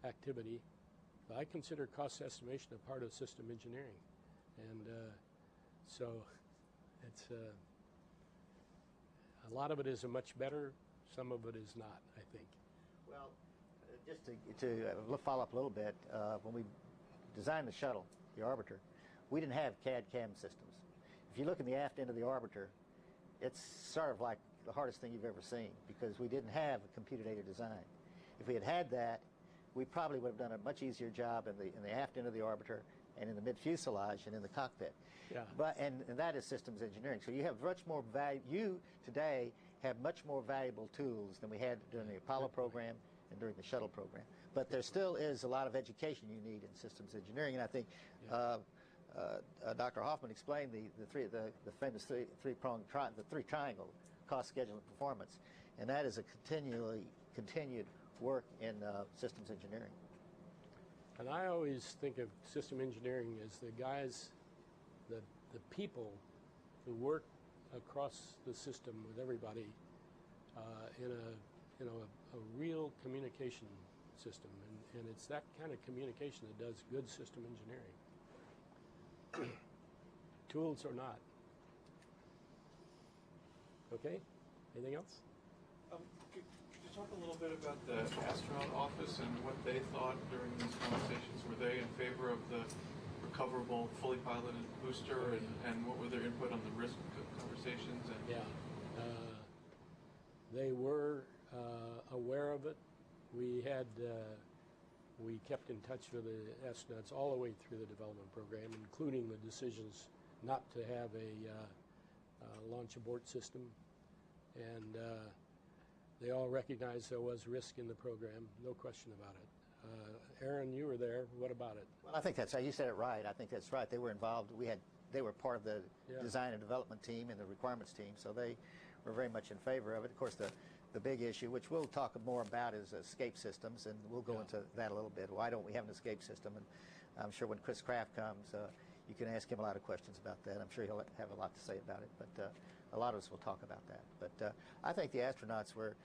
activity. I consider cost estimation a part of system engineering, and so it's a lot of it is a much better, some of it is not, I think. Well, just to follow up a little bit, when we designed the shuttle, the Arbiter, we didn't have CAD/CAM systems. If you look in the aft end of the Arbiter, it's sort of like the hardest thing you've ever seen because we didn't have a computer-aided design. If we had had that, we probably would have done a much easier job in the aft end of the Arbiter and in the mid-fuselage and in the cockpit. Yeah. But and that is systems engineering. So you have much more value. You today have much more valuable tools than we had during the Apollo program and during the shuttle program. But there still is a lot of education you need in systems engineering, and I think Dr. Hoffman explained the famous three-pronged the three triangle: cost, schedule, and performance, and that is a continued work in systems engineering. And I always think of system engineering as the guys, the people who work across the system with everybody in a real communication system, and it's that kind of communication that does good system engineering. Tools or not. Okay, anything else? Could you talk a little bit about the astronaut office and what they thought during these conversations? Were they in favor of the recoverable, fully piloted booster, and what were their input on the risk conversations? And Yeah, they were aware of it. We kept in touch with the astronauts all the way through the development program, including the decisions not to have a launch abort system, and they all recognized there was risk in the program, no question about it. Aaron, you were there. What about it? Well, I think that's you said it right. I think that's right. They were involved. They were part of the design and development team and the requirements team, so they were very much in favor of it. Of course, the big issue, which we'll talk more about, is escape systems, and we'll go into that a little bit. Why don't we have an escape system? And I'm sure when Chris Kraft comes, you can ask him a lot of questions about that. I'm sure he'll have a lot to say about it, but a lot of us will talk about that. But I think the astronauts were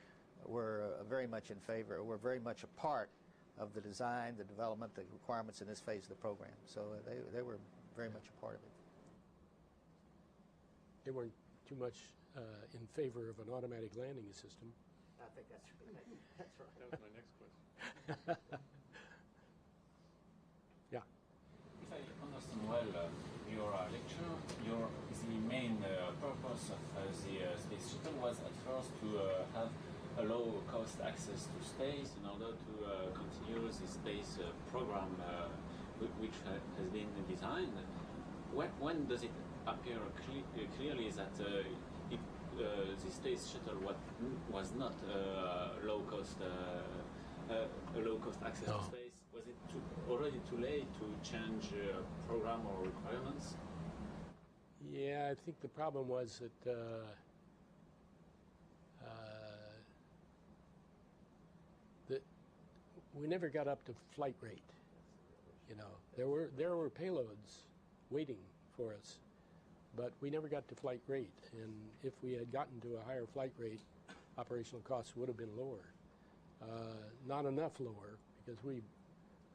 very much in favor, were very much a part of the design, the development, the requirements in this phase of the program. So they were very much a part of it. They weren't too much in favor of an automatic landing system. I think that's right. that was my next question. Yeah. If I understand well your lecture, the main purpose of the Space Shuttle was at first to have a low-cost access to space in order to continue the space program which has been designed. When does it appear clearly that the Space Shuttle was not low-cost access to space? Was it already too late to change program or requirements? Yeah, I think the problem was that that we never got up to flight rate. You know, there were payloads waiting for us, but we never got to flight rate. And if we had gotten to a higher flight rate, operational costs would have been lower. Not enough lower, because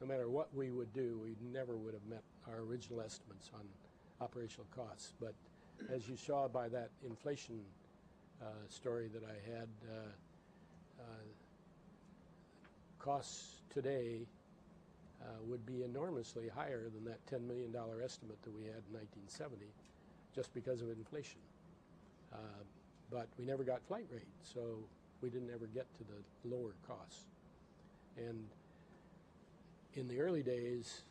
no matter what we would do, we never would have met our original estimates operational costs. But as you saw by that inflation story that I had, costs today would be enormously higher than that $10 million estimate that we had in 1970, just because of inflation. But we never got flight rate, so we didn't ever get to the lower costs. And in the early days,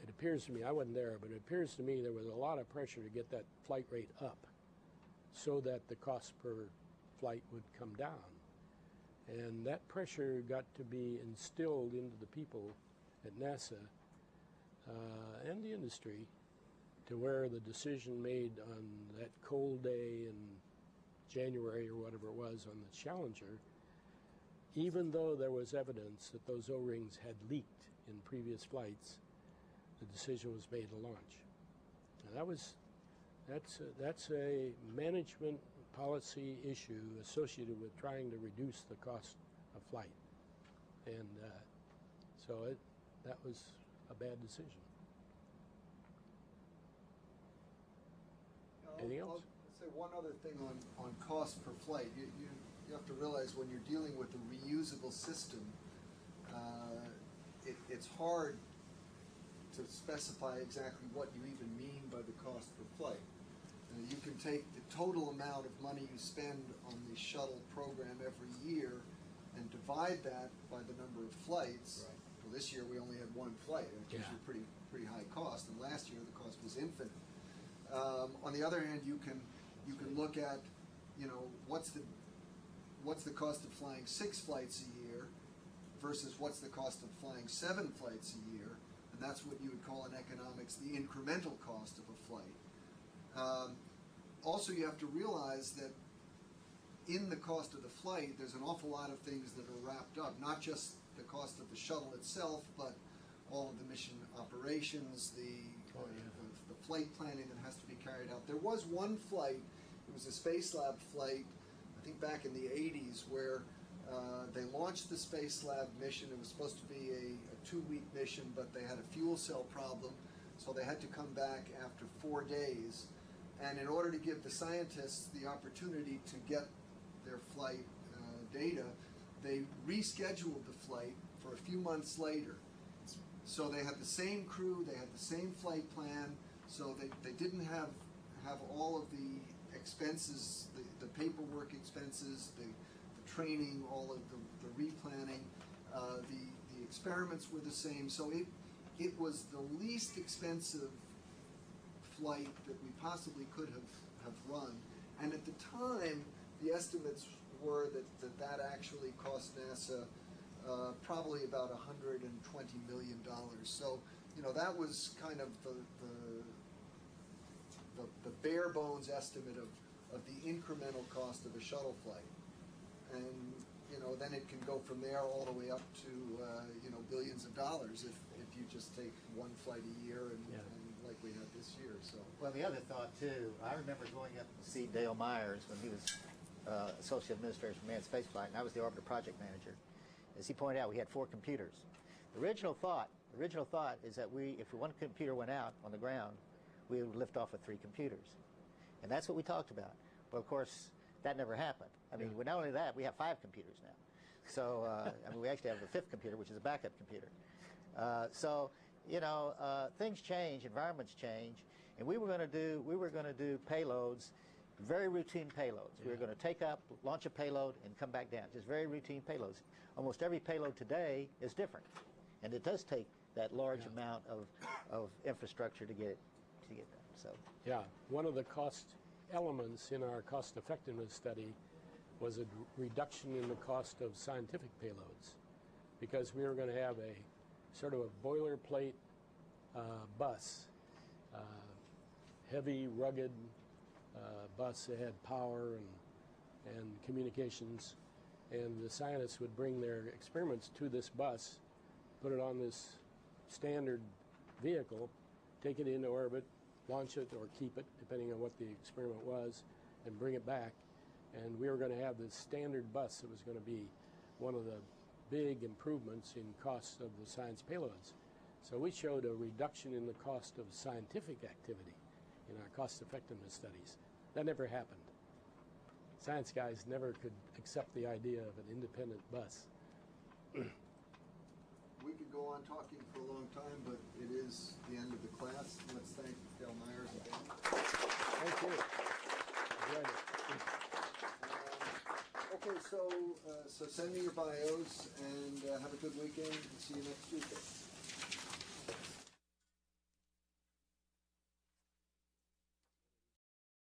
it appears to me, I wasn't there, but it appears to me there was a lot of pressure to get that flight rate up so that the cost per flight would come down. And that pressure got to be instilled into the people at NASA and the industry, to where the decision made on that cold day in January or whatever it was on the Challenger, even though there was evidence that those O-rings had leaked in previous flights, the decision was made to launch. And that's a management policy issue associated with trying to reduce the cost of flight. And so that was a bad decision. Anything else? I'll say one other thing on cost per flight. You have to realize when you're dealing with a reusable system, it's hard to specify exactly what you even mean by the cost per flight. You can take the total amount of money you spend on the shuttle program every year and divide that by the number of flights. Right. Well, this year we only had one flight, and it gives you pretty high cost. And last year the cost was infinite. On the other hand, you can look at, what's the cost of flying 6 flights a year versus what's the cost of flying 7 flights a year, and that's what you would call in economics the incremental cost of a flight. Also, you have to realize that in the cost of the flight, there's an awful lot of things that are wrapped up, not just the cost of the shuttle itself, but all of the mission operations, the flight planning that has to be carried out. There was one flight, it was a Spacelab flight, I think back in the 80s, where they launched the Spacelab mission. It was supposed to be a 2-week mission, but they had a fuel cell problem, so they had to come back after 4 days. And in order to give the scientists the opportunity to get their flight data, they rescheduled the flight for a few months later. So they had the same crew, they had the same flight plan, so they didn't have all of the expenses, the paperwork expenses, the training, all of the replanning. The experiments were the same, so it was the least expensive flight that we possibly could have run. And at the time, the estimates were that actually cost NASA probably about $120 million. So, that was kind of the bare bones estimate of the incremental cost of a shuttle flight. And, then it can go from there all the way up to, billions of dollars if you just take one flight a year and like we had this year. So. Well, the other thought, too, I remember going up to see Dale Myers when he was Associate Administrator for Manned Spaceflight, and I was the Orbiter Project Manager. As he pointed out, we had 4 computers. The original thought is that if one computer went out on the ground, we would lift off with 3 computers. And that's what we talked about. Well, of course, that never happened. I mean, not only that, we have 5 computers now. So, we actually have a 5th computer, which is a backup computer. Things change, environments change, and we were going to do payloads, very routine payloads. We were going to take up, launch a payload, and come back down. Just very routine payloads. Almost every payload today is different, and it does take that large amount of infrastructure to get done. So one of the cost elements in our cost effectiveness study was a reduction in the cost of scientific payloads, because we were going to have a sort of a boilerplate bus, heavy, rugged bus that had power and communications, and the scientists would bring their experiments to this bus, put it on this standard vehicle, take it into orbit, launch it or keep it, depending on what the experiment was, and bring it back. And we were going to have this standard bus that was going to be one of the big improvements in costs of the science payloads. So we showed a reduction in the cost of scientific activity in our cost effectiveness studies. That never happened. Science guys never could accept the idea of an independent bus. We could go on talking for a long time, but it is the end of the class. Let's thank Dale Myers again. Thank you. Enjoyed it. Okay, so send me your bios and have a good weekend. See you next Tuesday.